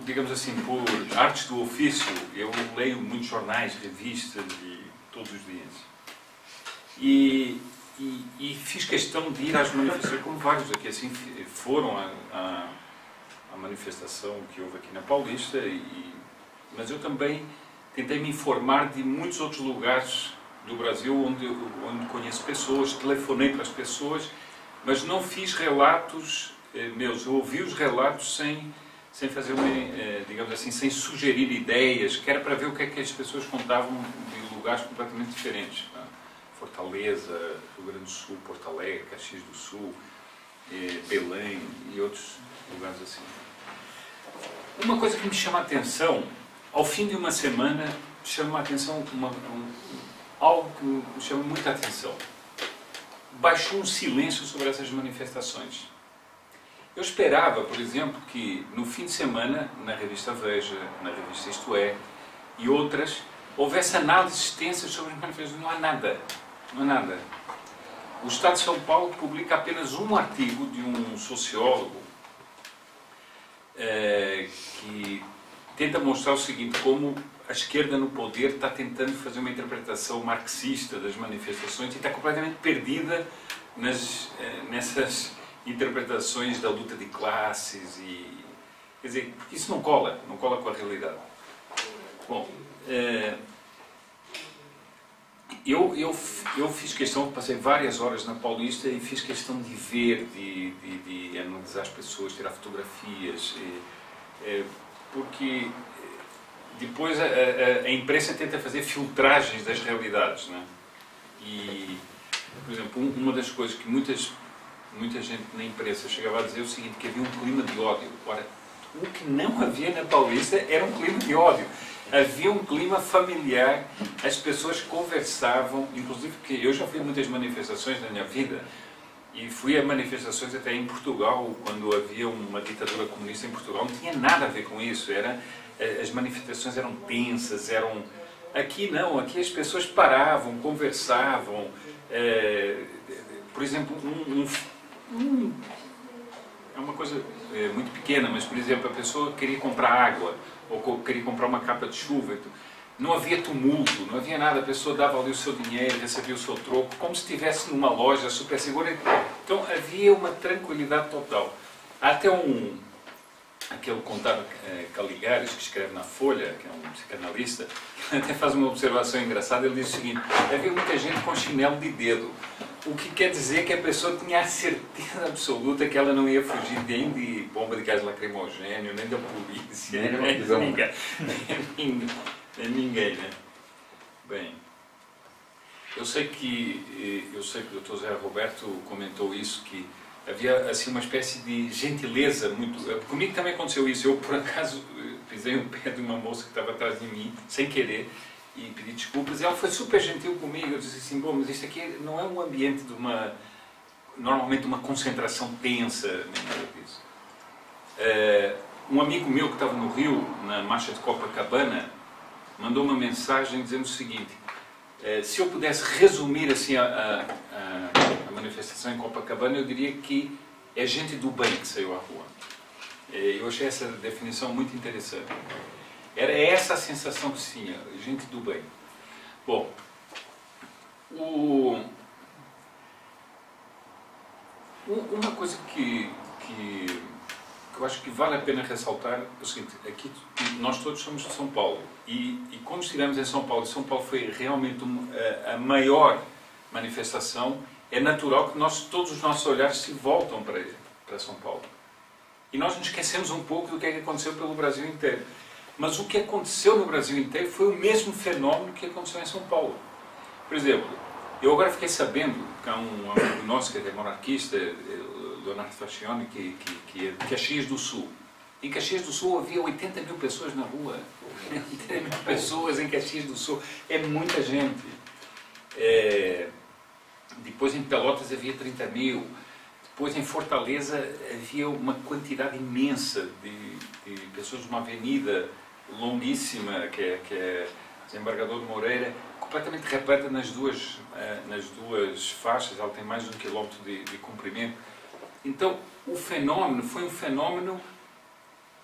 digamos assim, por artes do ofício, eu leio muitos jornais, revistas, todos os dias. E fiz questão de ir às manifestações, como vários aqui assim foram à manifestação que houve aqui na Paulista, mas eu também tentei me informar de muitos outros lugares do Brasil onde conheço pessoas, telefonei para as pessoas, mas não fiz relatos meus, eu ouvi os relatos sem fazer digamos assim, sem sugerir ideias, que era para ver o que é que as pessoas contavam de lugares completamente diferentes. Fortaleza, Rio Grande do Sul, Porto Alegre, Caxias do Sul, Belém e outros lugares assim. Uma coisa que me chama a atenção, ao fim de uma semana, chama a atenção algo que me chama muita atenção. Baixou um silêncio sobre essas manifestações. Eu esperava, por exemplo, que no fim de semana, na revista Veja, na revista Isto É, e outras, houvesse análises extensas sobre as manifestações. Não há nada. Não há nada. O Estado de São Paulo publica apenas um artigo de um sociólogo que tenta mostrar o seguinte, como a esquerda no poder está tentando fazer uma interpretação marxista das manifestações e está completamente perdida nessas interpretações da luta de classes quer dizer, porque isso não cola com a realidade. Bom, eu fiz questão, passei várias horas na Paulista e fiz questão de ver, de analisar as pessoas, tirar fotografias, porque depois a imprensa tenta fazer filtragens das realidades, né? E, por exemplo, uma das coisas que muita gente na imprensa chegava a dizer é o seguinte, que havia um clima de ódio. Ora, o que não havia na Paulista era um clima de ódio. Havia um clima familiar, as pessoas conversavam, inclusive porque eu já fui a muitas manifestações na minha vida, e fui a manifestações até em Portugal, quando havia uma ditadura comunista em Portugal, não tinha nada a ver com isso, as manifestações eram tensas, Aqui não, aqui as pessoas paravam, conversavam, por exemplo, é uma coisa muito pequena, mas, por exemplo, a pessoa queria comprar água, ou queria comprar uma capa de chuva, não havia tumulto, não havia nada, a pessoa dava ali o seu dinheiro, recebia o seu troco, como se estivesse numa loja super segura. Então havia uma tranquilidade total. Há até aquele contador Caligares, que escreve na Folha, que é um psicanalista, até faz uma observação engraçada, ele diz o seguinte, havia muita gente com chinelo de dedo, o que quer dizer que a pessoa tinha a certeza absoluta que ela não ia fugir nem de bomba de gás lacrimogênio, nem da polícia, nem ninguém, né? Bem, eu sei que o Dr. Zé Roberto comentou isso, que havia assim uma espécie de gentileza muito... Comigo também aconteceu isso, eu por acaso pisei o pé de uma moça que estava atrás de mim, sem querer, e pedi desculpas, e ela foi super gentil comigo, eu disse assim, bom, mas isto aqui não é um ambiente de normalmente uma concentração tensa, nem nada disso. Um amigo meu que estava no Rio, na marcha de Copacabana, mandou uma mensagem dizendo o seguinte, se eu pudesse resumir assim a manifestação em Copacabana, eu diria que é gente do bem que saiu à rua. Eu achei essa definição muito interessante. Era essa a sensação que se tinha, gente do bem. Bom, uma coisa que eu acho que vale a pena ressaltar é o seguinte, aqui nós todos somos de São Paulo e quando estivemos em São Paulo foi realmente a maior manifestação, é natural que todos os nossos olhares se voltam para São Paulo. E nós nos esquecemos um pouco do que aconteceu pelo Brasil inteiro. Mas o que aconteceu no Brasil inteiro foi o mesmo fenômeno que aconteceu em São Paulo. Por exemplo, eu agora fiquei sabendo que há um amigo nosso que é monarquista, Leonardo Fascione, que é de Caxias do Sul. Em Caxias do Sul havia 80 mil pessoas na rua. 80 mil pessoas em Caxias do Sul. É muita gente. Depois em Pelotas havia 30 mil. Depois em Fortaleza havia uma quantidade imensa de pessoas numa avenida longuíssima, que é Desembargador de Moreira, completamente repleta nas duas faixas, ela tem mais de 1 quilómetro de comprimento. Então, o fenómeno foi um fenómeno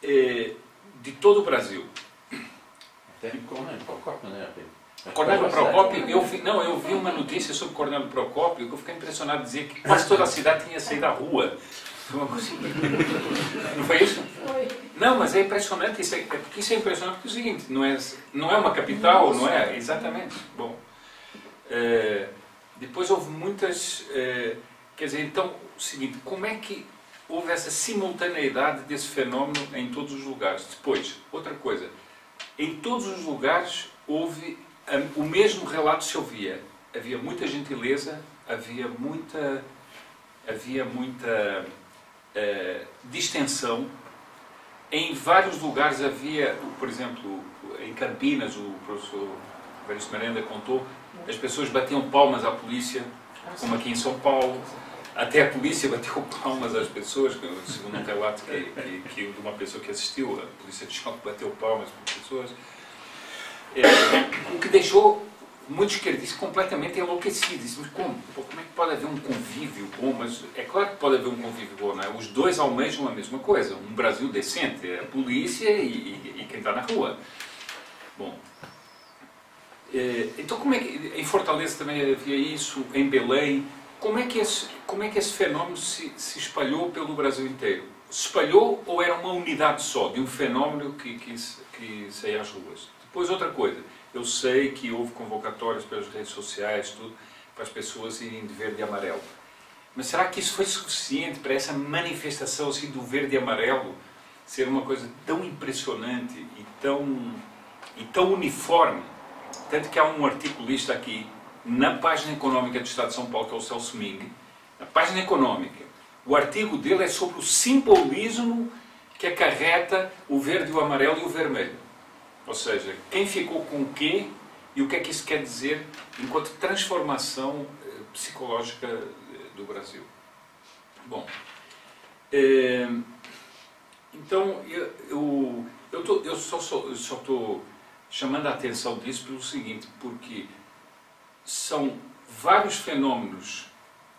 de todo o Brasil. Até Cornélio Procópio, né? Cornélio Procópio, eu vi uma notícia sobre Cornélio Procópio que eu fiquei impressionado de dizer que quase toda a cidade tinha saído à rua. Não foi isso? Foi. Não, mas é impressionante, porque isso é impressionante porque é o seguinte, não é uma capital, não é? Exatamente. Bom, depois houve muitas, quer dizer, então, o seguinte, como é que houve essa simultaneidade desse fenómeno em todos os lugares? Depois, outra coisa, em todos os lugares houve o mesmo relato se ouvia. Havia muita gentileza, havia muita distensão. Em vários lugares havia, por exemplo, em Campinas, o professor Evaristo Miranda contou, as pessoas batiam palmas à polícia, como aqui em São Paulo. Até a polícia bateu palmas às pessoas, segundo um relato de uma pessoa que assistiu, a polícia de choque bateu palmas para pessoas. O que deixou muitos esquerdistas completamente enlouquecidos. Mas como? Como é que pode haver um convívio bom? Mas é claro que pode haver um convívio bom, não é? Os dois almejam a mesma coisa, um Brasil decente, a polícia e quem está na rua. Bom, então como é que, em Fortaleza também havia isso, em Belém, como é que esse fenómeno se espalhou pelo Brasil inteiro? Se espalhou ou era uma unidade só, de um fenómeno que saía às ruas? Depois outra coisa, eu sei que houve convocatórias pelas redes sociais, tudo, para as pessoas irem de verde e amarelo. Mas será que isso foi suficiente para essa manifestação assim, do verde e amarelo ser uma coisa tão impressionante e tão uniforme? Tanto que há um articulista aqui, na página económica do Estado de São Paulo, que é o Celso Ming, na página económica, o artigo dele é sobre o simbolismo que acarreta o verde, o amarelo e o vermelho. Ou seja, quem ficou com o quê e o que é que isso quer dizer enquanto transformação psicológica do Brasil. Bom, então eu só estou chamando a atenção disso pelo seguinte, porque são vários fenómenos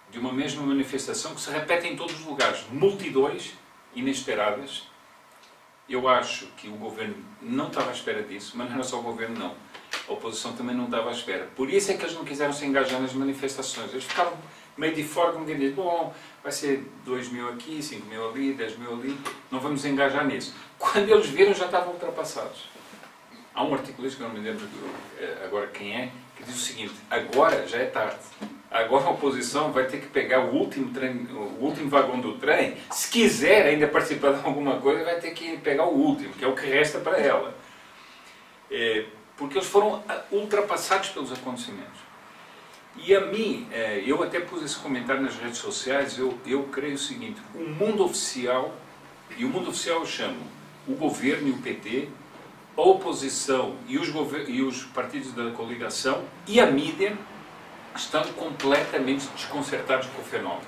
de uma mesma manifestação que se repetem em todos os lugares, multidões inesperadas. Eu acho que o governo não estava à espera disso, mas não era só o governo, não. A oposição também não estava à espera. Por isso é que eles não quiseram se engajar nas manifestações. Eles ficaram meio de fora, como quem diz, bom, vai ser 2.000 aqui, 5.000 ali, 10.000 ali, não vamos engajar nisso. Quando eles viram, já estavam ultrapassados. Há um articulista, que eu não me lembro agora quem é, que diz o seguinte, agora já é tarde. Agora a oposição vai ter que pegar o último vagão do trem, se quiser ainda participar de alguma coisa, vai ter que pegar o último, que é o que resta para ela. Porque eles foram ultrapassados pelos acontecimentos. E a mim, eu até pus esse comentário nas redes sociais, eu creio o seguinte, o mundo oficial, e o mundo oficial eu chamo o governo e o PT, a oposição e os partidos da coligação e a mídia, estão completamente desconcertados com o fenómeno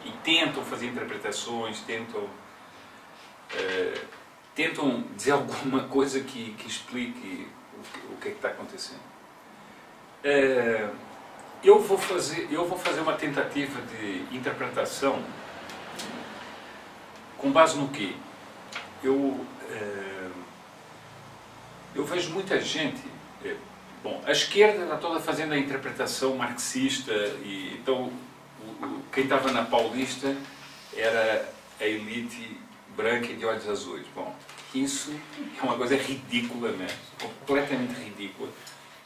e tentam fazer interpretações, tentam dizer alguma coisa que explique o que é que está acontecendo. Eu vou fazer uma tentativa de interpretação com base no quê? Eu vejo muita gente. Bom, a esquerda está toda fazendo a interpretação marxista, e então quem estava na Paulista era a elite branca e de olhos azuis. Bom, isso é uma coisa ridícula mesmo, completamente ridícula.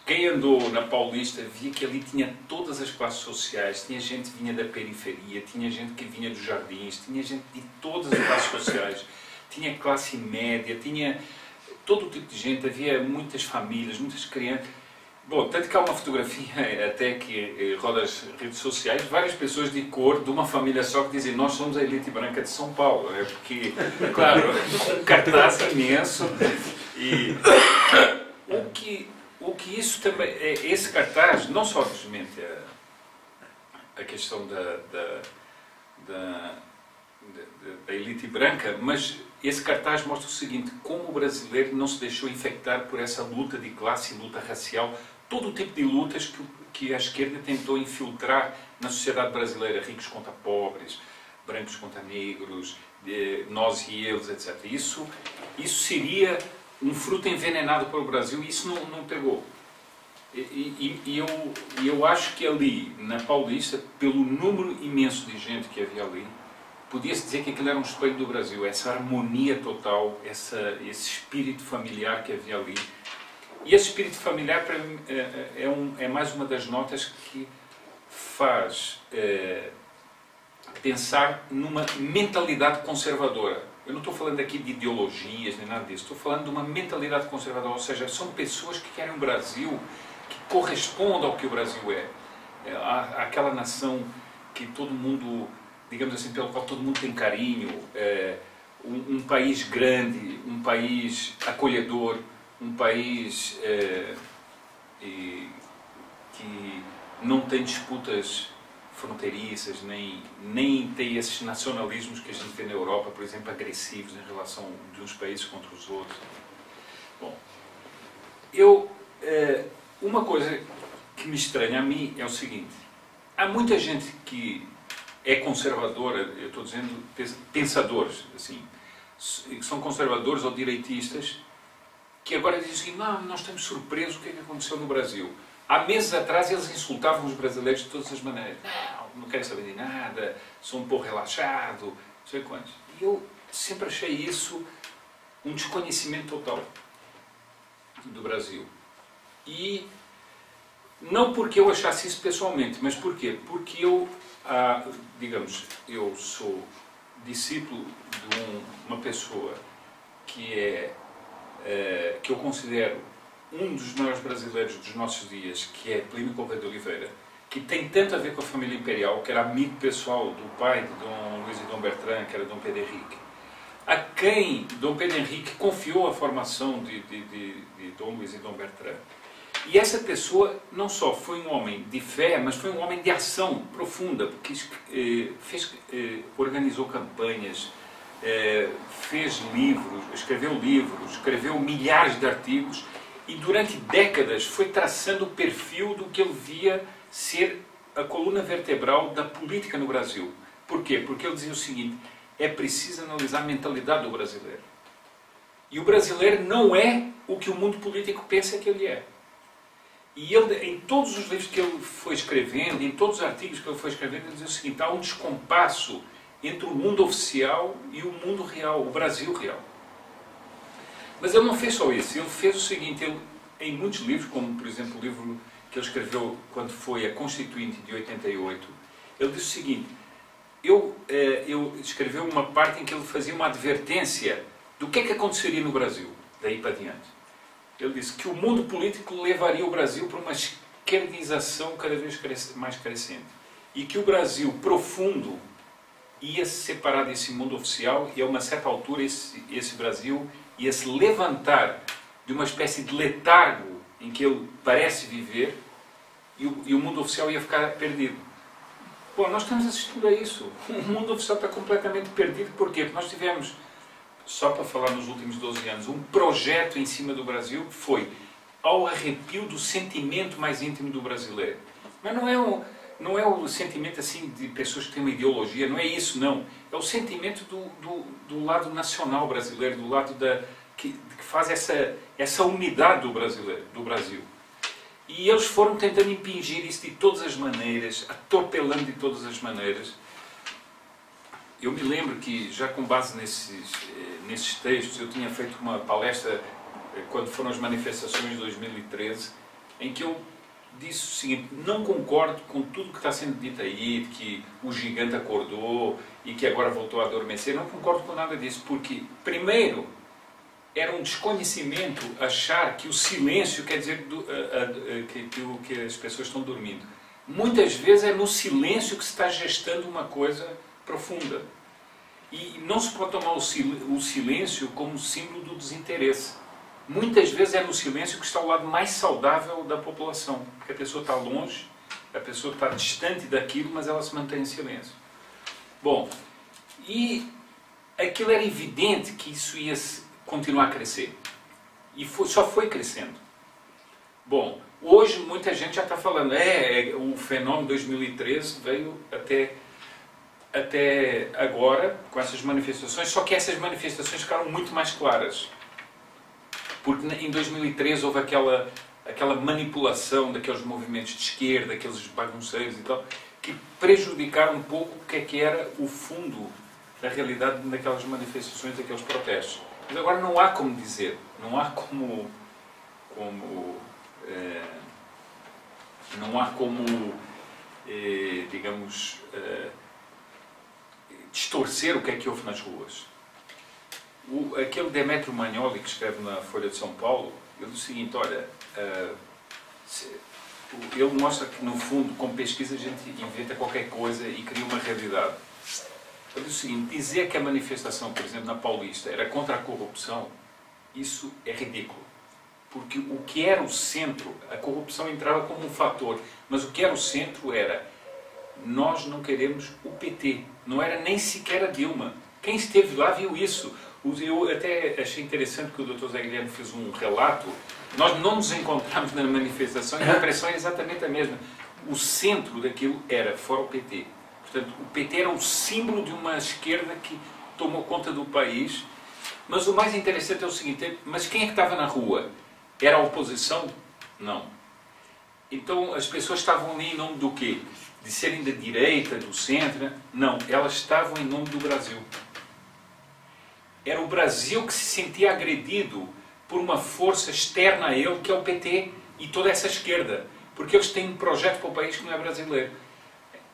Quem andou na Paulista via que ali tinha todas as classes sociais, tinha gente que vinha da periferia, tinha gente que vinha dos jardins, tinha gente de todas as classes sociais, tinha classe média, tinha todo tipo de gente, havia muitas famílias, muitas crianças. Bom, tanto que há uma fotografia até que roda as redes sociais, várias pessoas de cor, de uma família só, que dizem nós somos a elite branca de São Paulo. Porque, claro, um cartaz imenso. E o que isso também, esse cartaz não só desmente a questão da elite branca, mas esse cartaz mostra o seguinte, como o brasileiro não se deixou infectar por essa luta de classe e luta racial, todo o tipo de lutas que a esquerda tentou infiltrar na sociedade brasileira, ricos contra pobres, brancos contra negros, nós e eles, etc. Isso isso seria um fruto envenenado para o Brasil, e isso não pegou. Eu acho que ali, na Paulista, pelo número imenso de gente que havia ali, podia-se dizer que aquilo era um espelho do Brasil, essa harmonia total, esse espírito familiar que havia ali. E esse espírito familiar, para mim, é mais uma das notas que faz pensar numa mentalidade conservadora. Eu não estou falando aqui de ideologias nem nada disso, estou falando de uma mentalidade conservadora, ou seja, são pessoas que querem um Brasil que corresponda ao que o Brasil é. Aquela nação que todo mundo, digamos assim, pelo qual todo mundo tem carinho, um país grande, um país acolhedor, um país que não tem disputas fronteiriças, nem tem esses nacionalismos que a gente vê na Europa, por exemplo, agressivos em relação de uns países contra os outros. Bom, uma coisa que me estranha a mim é o seguinte: há muita gente que é conservadora, eu estou dizendo pensadores, assim, que são conservadores ou direitistas, que agora dizem: não, nós estamos surpresos com o que aconteceu no Brasil. Há meses atrás eles insultavam os brasileiros de todas as maneiras. Não querem saber de nada, são um pouco relaxado, não sei quantos. E eu sempre achei isso um desconhecimento total do Brasil. E não porque eu achasse isso pessoalmente, mas porquê? Porque eu, digamos, eu sou discípulo de uma pessoa que eu considero um dos maiores brasileiros dos nossos dias, que é Plínio Corrêa de Oliveira, que tem tanto a ver com a família imperial, que era amigo pessoal do pai de Dom Luís e Dom Bertrand, que era Dom Pedro Henrique, a quem Dom Pedro Henrique confiou a formação de Dom Luís e Dom Bertrand. E essa pessoa não só foi um homem de fé, mas foi um homem de ação profunda, porque organizou campanhas, fez livros, escreveu milhares de artigos, e durante décadas foi traçando o perfil do que ele via ser a coluna vertebral da política no Brasil. Por quê? Porque ele dizia o seguinte: é preciso analisar a mentalidade do brasileiro. E o brasileiro não é o que o mundo político pensa que ele é. E ele, em todos os livros que ele foi escrevendo, em todos os artigos que ele foi escrevendo, ele dizia o seguinte: há um descompasso entre o mundo oficial e o mundo real, o Brasil real. Mas ele não fez só isso, ele fez o seguinte: ele, em muitos livros, como por exemplo o livro que ele escreveu quando foi a Constituinte de 88, ele disse o seguinte: eu escreveu uma parte em que ele fazia uma advertência do que é que aconteceria no Brasil, daí para diante. Ele disse que o mundo político levaria o Brasil para uma esquerdização cada vez mais crescente, e que o Brasil profundo ia se separar desse mundo oficial, e a uma certa altura esse Brasil ia se levantar de uma espécie de letargo em que ele parece viver, e o mundo oficial ia ficar perdido. Bom, nós estamos assistindo a isso. O mundo oficial está completamente perdido. Porquê? Porque nós tivemos, só para falar nos últimos 12 anos, um projeto em cima do Brasil que foi ao arrepio do sentimento mais íntimo do brasileiro. Mas não é o sentimento assim de pessoas que têm uma ideologia, não é isso, não. É o sentimento do lado nacional brasileiro, do lado que faz essa unidade do Brasil. E eles foram tentando impingir isso de todas as maneiras, atropelando de todas as maneiras. Eu me lembro que, já com base nesses textos, eu tinha feito uma palestra quando foram as manifestações de 2013, em que eu disse o seguinte: não concordo com tudo que está sendo dito aí, de que o gigante acordou e que agora voltou a adormecer. Não concordo com nada disso, porque, primeiro, era um desconhecimento achar que o silêncio quer dizer que as pessoas estão dormindo. Muitas vezes é no silêncio que se está gestando uma coisa profunda. E não se pode tomar o silêncio como símbolo do desinteresse. Muitas vezes é no silêncio que está o lado mais saudável da população. Porque a pessoa está longe, a pessoa está distante daquilo, mas ela se mantém em silêncio. Bom, e aquilo era evidente que isso ia continuar a crescer. E só foi crescendo. Bom, hoje muita gente já está falando, o fenômeno 2013 veio até até agora, com essas manifestações, só que essas manifestações ficaram muito mais claras. Porque em 2013 houve aquela manipulação daqueles movimentos de esquerda, aqueles bagunceiros e tal, que prejudicaram um pouco o que era o fundo da realidade daquelas manifestações, daqueles protestos. Mas agora não há como dizer, não há como digamos, distorcer o que houve nas ruas. Aquele Demetrio Magnoli, que escreve na Folha de São Paulo, ele diz o seguinte, olha, ele mostra que, no fundo, com pesquisa a gente inventa qualquer coisa e cria uma realidade. Ele diz o seguinte, dizer que a manifestação, por exemplo, na Paulista, era contra a corrupção, isso é ridículo. Porque o que era o centro, a corrupção entrava como um fator, mas o que era o centro era, nós não queremos o PT, não era nem sequer a Dilma. Quem esteve lá viu isso. Eu até achei interessante que o Dr. Zé Guilherme fez um relato. Nós não nos encontramos na manifestação e a impressão é exatamente a mesma. O centro daquilo era fora o PT. Portanto, o PT era o símbolo de uma esquerda que tomou conta do país. Mas o mais interessante é o seguinte, mas quem é que estava na rua? Era a oposição? Não. Então as pessoas estavam ali em nome do quê? De serem da direita, do centro? Não, elas estavam em nome do Brasil. Era o Brasil que se sentia agredido por uma força externa a ele, que é o PT e toda essa esquerda. Porque eles têm um projeto para o país que não é brasileiro.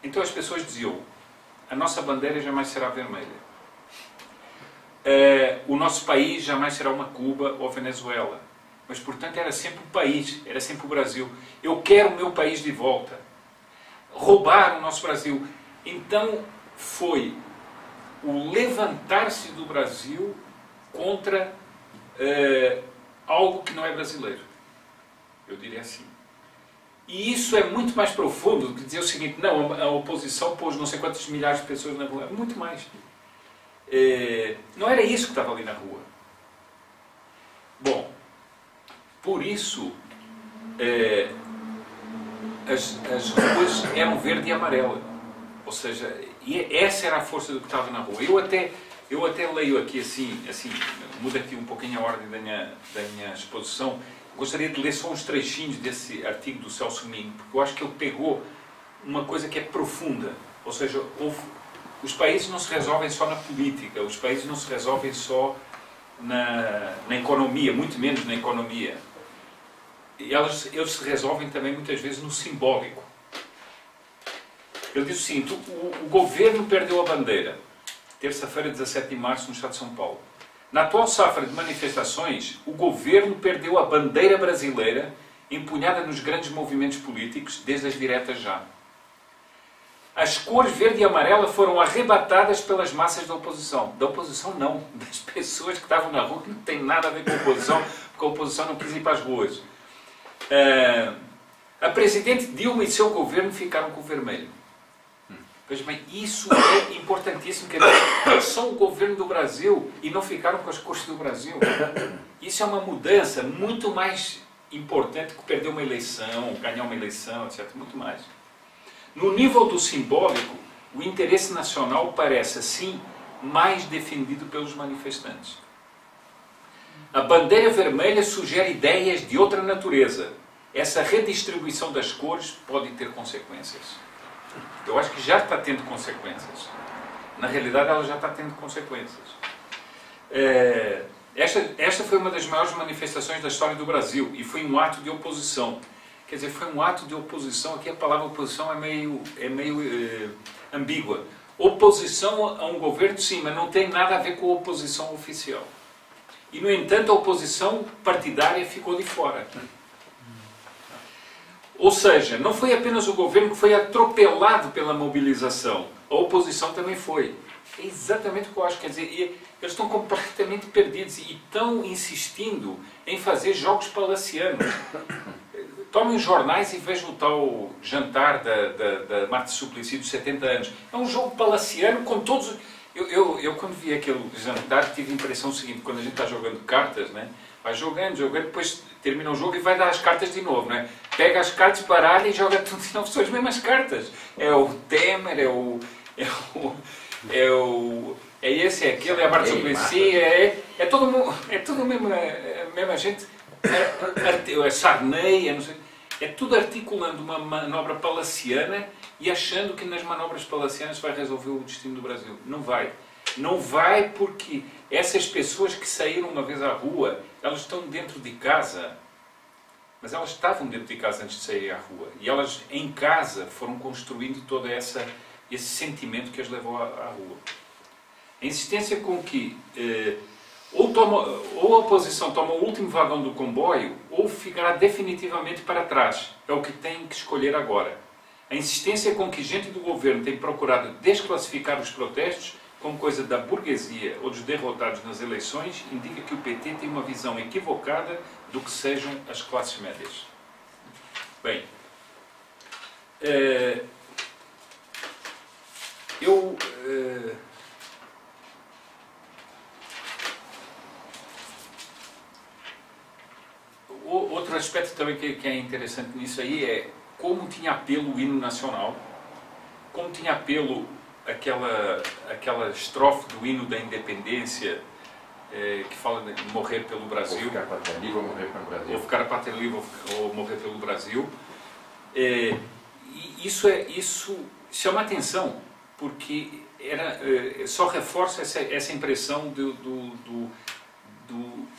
Então as pessoas diziam, a nossa bandeira jamais será vermelha. O nosso país jamais será uma Cuba ou Venezuela. Mas, portanto, era sempre o país, era sempre o Brasil. Eu quero o meu país de volta. Roubar o nosso Brasil. Então, foi o levantar-se do Brasil contra algo que não é brasileiro. Eu diria assim. E isso é muito mais profundo do que dizer o seguinte, não, a oposição pôs não sei quantos milhares de pessoas na rua. É muito mais. Não era isso que estava ali na rua. Bom, por isso, as ruas eram verde e amarela. Ou seja, essa era a força do que estava na rua. Eu até leio aqui assim, muda aqui um pouquinho a ordem da minha exposição. Gostaria de ler só uns trechinhos desse artigo do Celso Minho, porque eu acho que ele pegou uma coisa que é profunda. Ou seja, os países não se resolvem só na política, os países não se resolvem só na economia, muito menos na economia. Eles se resolvem também muitas vezes no simbólico. Ele diz o seguinte, o governo perdeu a bandeira, terça-feira, 17 de março, no estado de São Paulo. Na atual safra de manifestações, o governo perdeu a bandeira brasileira empunhada nos grandes movimentos políticos, desde as diretas já. As cores verde e amarela foram arrebatadas pelas massas da oposição. Da oposição não, das pessoas que estavam na rua, que não tem nada a ver com a oposição, porque a oposição não quis ir para as ruas. A Presidente Dilma e seu governo ficaram com o vermelho. Veja bem, isso é importantíssimo, quer dizer, eles são o governo do Brasil e não ficaram com as cores do Brasil. Isso é uma mudança muito mais importante que perder uma eleição, ganhar uma eleição, etc. Muito mais. No nível do simbólico, o interesse nacional parece, assim, mais defendido pelos manifestantes. A bandeira vermelha sugere ideias de outra natureza. Essa redistribuição das cores pode ter consequências. Eu acho que já está tendo consequências. Na realidade, ela já está tendo consequências. Esta foi uma das maiores manifestações da história do Brasil e foi um ato de oposição. Quer dizer, foi um ato de oposição. Aqui a palavra oposição é meio ambígua. Oposição a um governo, sim, mas não tem nada a ver com a oposição oficial. E, no entanto, a oposição partidária ficou de fora. Ou seja, não foi apenas o governo que foi atropelado pela mobilização. A oposição também foi. É exatamente o que eu acho. Quer dizer, eles estão completamente perdidos e estão insistindo em fazer jogos palacianos. Tomem os jornais e vejam o tal jantar da Marta Suplicy dos 70 anos. É um jogo palaciano com todos... Eu quando vi aquele jantar tive a impressão seguinte, quando a gente está jogando cartas, né? Vai jogando, depois termina o jogo e vai dar as cartas de novo, né? Pega as cartas, baralha e joga tudo de novo, são as mesmas cartas. É o Temer, é esse, é aquele, é a Bart Suplicy, é todo mesmo, a mesma gente, é Sarney, não sei, é tudo articulando uma manobra palaciana e achando que nas manobras palacianas vai resolver o destino do Brasil. Não vai. Não vai porque essas pessoas que saíram uma vez à rua, elas estão dentro de casa, mas elas estavam dentro de casa antes de sair à rua. E elas, em casa, foram construindo todo esse sentimento que as levou à rua. A insistência com que ou a oposição toma o último vagão do comboio, ou ficará definitivamente para trás. É o que tem que escolher agora. A insistência com que gente do governo tem procurado desclassificar os protestos como coisa da burguesia ou dos derrotados nas eleições indica que o PT tem uma visão equivocada do que sejam as classes médias. Bem, outro aspecto também que é interessante nisso aí é como tinha apelo o hino nacional, como tinha apelo aquela estrofe do hino da independência que fala de morrer pelo Brasil. Ou ficar pátria livre ou morrer pelo Brasil. Ou ficar pátria livre ou morrer pelo Brasil. E isso chama a atenção, porque só reforça essa impressão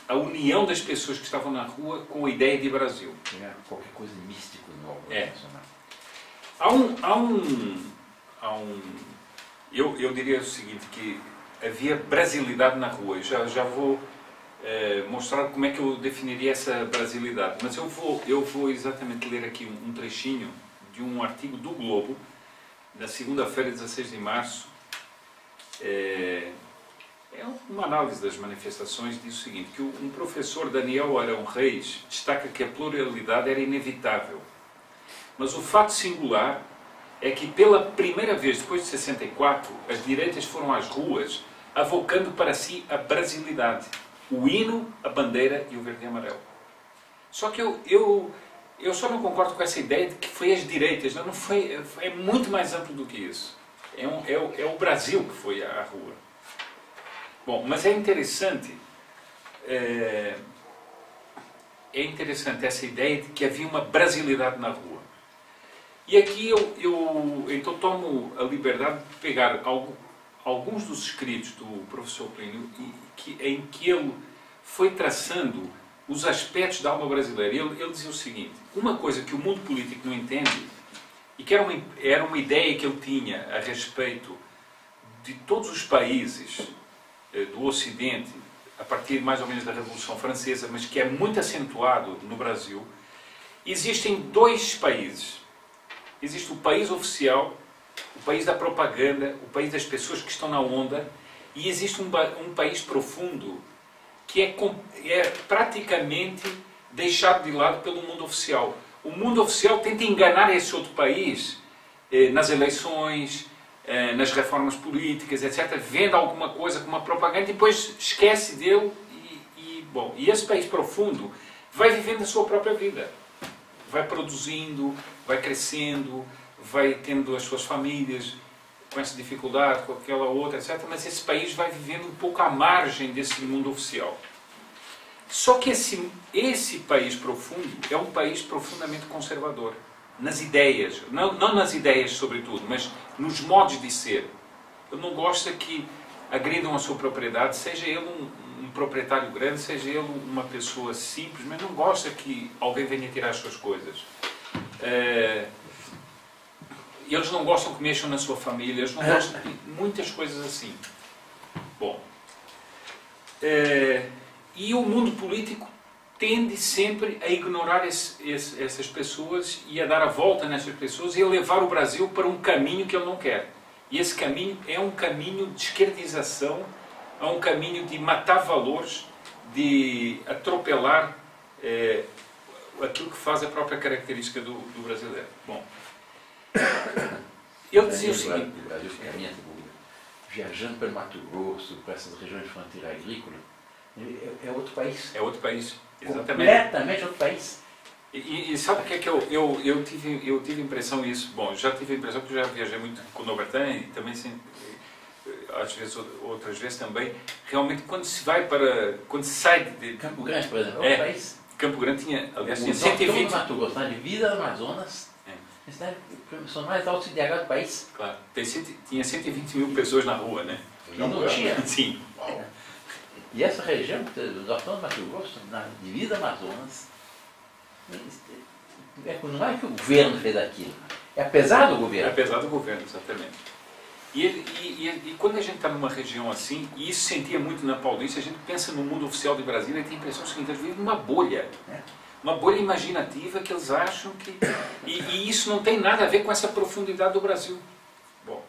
a união das pessoas que estavam na rua com a ideia de Brasil. Tinha qualquer coisa místico no nacional. Eu diria o seguinte, que havia brasilidade na rua. Eu já vou mostrar como é que eu definiria essa brasilidade. Mas eu vou exatamente ler aqui um trechinho de um artigo do Globo, da segunda-feira, 16 de março. É uma análise das manifestações, diz o seguinte, que um professor, Daniel Arão Reis, destaca que a pluralidade era inevitável. Mas o fato singular é que pela primeira vez depois de 64, as direitas foram às ruas avocando para si a brasilidade, o hino, a bandeira e o verde e amarelo. Só que eu só não concordo com essa ideia de que foi as direitas, não foi, é muito mais amplo do que isso. É o Brasil que foi à rua. Bom, mas é interessante essa ideia de que havia uma brasilidade na rua. E aqui eu então tomo a liberdade de pegar alguns dos escritos do professor Plínio em que ele foi traçando os aspectos da alma brasileira. Ele dizia o seguinte, uma coisa que o mundo político não entende, e que era uma ideia que ele tinha a respeito de todos os países do Ocidente, a partir mais ou menos da Revolução Francesa, mas que é muito acentuado no Brasil, existem dois países. Existe o país oficial, o país da propaganda, o país das pessoas que estão na onda, e existe um país profundo que é praticamente deixado de lado pelo mundo oficial. O mundo oficial tenta enganar esse outro país nas eleições, nas reformas políticas, etc., vende alguma coisa com uma propaganda e depois esquece dele e esse país profundo vai vivendo a sua própria vida. Vai produzindo, vai crescendo, vai tendo as suas famílias com essa dificuldade, com aquela outra, etc., mas esse país vai vivendo um pouco à margem desse mundo oficial. Só que esse país profundo é um país profundamente conservador. Nas ideias, não nas ideias sobretudo, mas nos modos de ser. Ele não gosta que agridam a sua propriedade, seja ele um proprietário grande, seja ele uma pessoa simples, mas não gosta que alguém venha tirar as suas coisas. Eles não gostam que mexam na sua família, eles não gostam de muitas coisas assim. Bom, e o mundo político tende sempre a ignorar essas pessoas e a dar a volta nessas pessoas e a levar o Brasil para um caminho que ele não quer. E esse caminho é um caminho de esquerdização, é um caminho de matar valores, de atropelar aquilo que faz a própria característica do brasileiro. Bom, ele dizia o seguinte... O Brasil se caminha, viajando pelo Mato Grosso, para essas regiões de fronteira agrícola, é outro país. É outro país, exatamente. Completamente outro país. E sabe o que é que eu tive a impressão isso? Bom, já tive a impressão que eu já viajei muito com o Nobertin e também às vezes, outras vezes também, realmente quando se sai de Campo Grande, por exemplo, é um país. Campo Grande tinha, aliás, tinha 120... Mato Grosso, na divisa do Amazonas, a cidade são mais altos de água do país. Claro, tinha 120 mil pessoas na rua, né? E não tinha. Sim. E essa região, do Nortão do Mato Grosso, na divisa do Amazonas, não é que o governo fez aquilo, é apesar do governo. É apesar do governo, exatamente. E quando a gente está numa região assim, e isso sentia muito na Paulista, a gente pensa no mundo oficial de Brasília e tem a impressão seguinte, eles vivem numa bolha. Uma bolha imaginativa que eles acham que... E isso não tem nada a ver com essa profundidade do Brasil. Bom,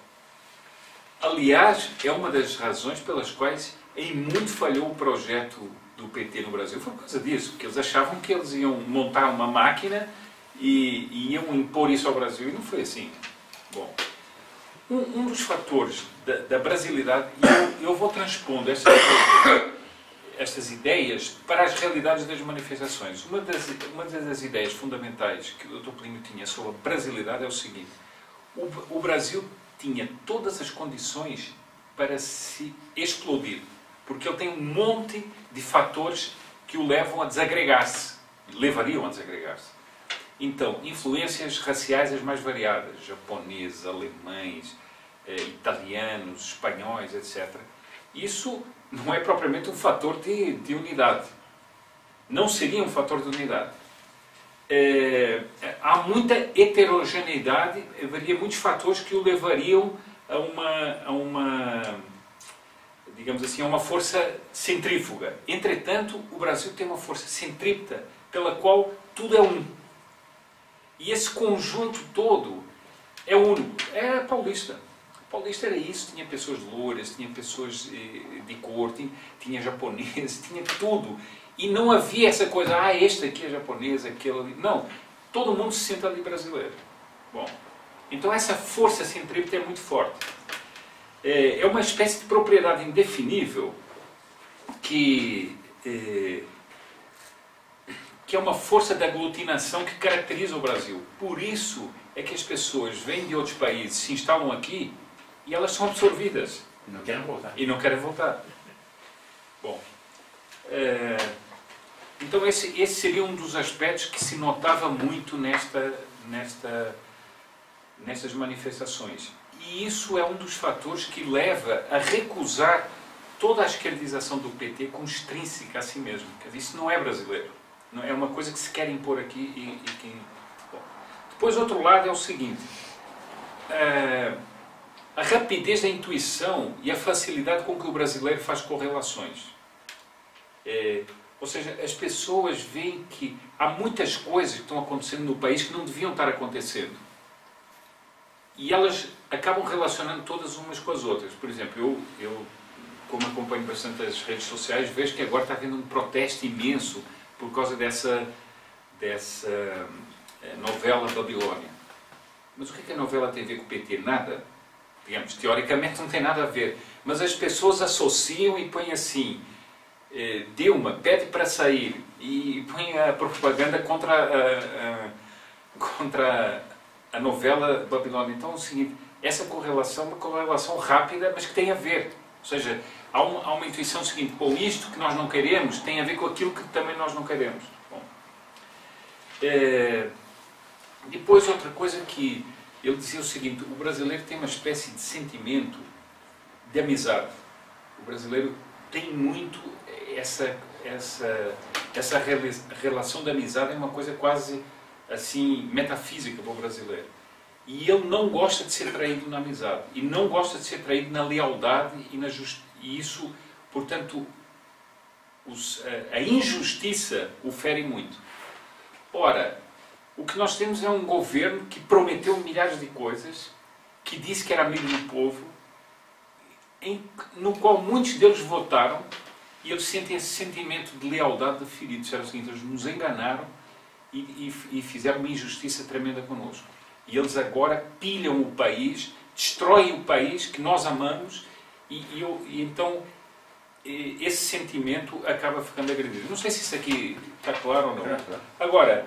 aliás, é uma das razões pelas quais em muito falhou o projeto do PT no Brasil. Foi por causa disso, porque eles achavam que eles iam montar uma máquina e iam impor isso ao Brasil, e não foi assim. Bom... Um dos fatores da brasilidade, e eu vou transpondo estas ideias para as realidades das manifestações. Uma das ideias fundamentais que o Dr. Plínio tinha sobre a brasilidade é o seguinte: o Brasil tinha todas as condições para se explodir, porque ele tem um monte de fatores que o levam a desagregar-se, levariam a desagregar-se. Então, influências raciais as mais variadas, japoneses, alemães, italianos, espanhóis, etc. Isso não é propriamente um fator de unidade. Não seria um fator de unidade. Há muita heterogeneidade, haveria muitos fatores que o levariam a uma digamos assim, a uma força centrífuga. Entretanto, o Brasil tem uma força centrípeta pela qual tudo é um. E esse conjunto todo é único. É a Paulista. A Paulista era isso, tinha pessoas louras, tinha pessoas de cor, tinha japoneses, tinha tudo. E não havia essa coisa, este aqui é japonês, aquele ali. Não, todo mundo se sente ali brasileiro. Bom, então essa força centrípeta é muito forte. É uma espécie de propriedade indefinível que é uma força de aglutinação que caracteriza o Brasil. Por isso é que as pessoas vêm de outros países, se instalam aqui e elas são absorvidas. E não querem voltar. E não querem voltar. Bom, então esse seria um dos aspectos que se notava muito nestas manifestações. E isso é um dos fatores que leva a recusar toda a esquerdização do PT como extrínseca a si mesmo. Quer dizer, isso não é brasileiro. Não é uma coisa que se quer impor aqui Bom. Depois, outro lado é o seguinte. A rapidez da intuição e a facilidade com que o brasileiro faz correlações. Ou seja, as pessoas veem que há muitas coisas que estão acontecendo no país que não deviam estar acontecendo. E elas acabam relacionando todas umas com as outras. Por exemplo, eu como acompanho bastante as redes sociais, vejo que agora está havendo um protesto imenso por causa dessa novela Babilônia. Mas o que a novela tem a ver com o PT? Nada. Digamos, teoricamente não tem nada a ver. Mas as pessoas associam e põem assim, Dilma pede para sair, e põem a propaganda contra a novela Babilônia. Então é o seguinte, essa correlação é uma correlação rápida, mas que tem a ver. Ou seja, há uma intuição seguinte, bom, isto que nós não queremos tem a ver com aquilo que também nós não queremos. Bom, depois outra coisa que ele dizia o seguinte, o brasileiro tem uma espécie de sentimento de amizade. O brasileiro tem muito essa relação de amizade, é uma coisa quase assim metafísica para o brasileiro. E ele não gosta de ser traído na amizade, e não gosta de ser traído na lealdade e na justiça. E isso, portanto, a injustiça o fere muito. Ora, o que nós temos é um governo que prometeu milhares de coisas, que disse que era amigo do povo, no qual muitos deles votaram, e eles sentem esse sentimento de lealdade ferido. Disseram o seguinte, eles nos enganaram e fizeram uma injustiça tremenda connosco. E eles agora pilham o país, destroem o país que nós amamos, e então esse sentimento acaba ficando agredido. Não sei se isso aqui está claro ou não. Agora,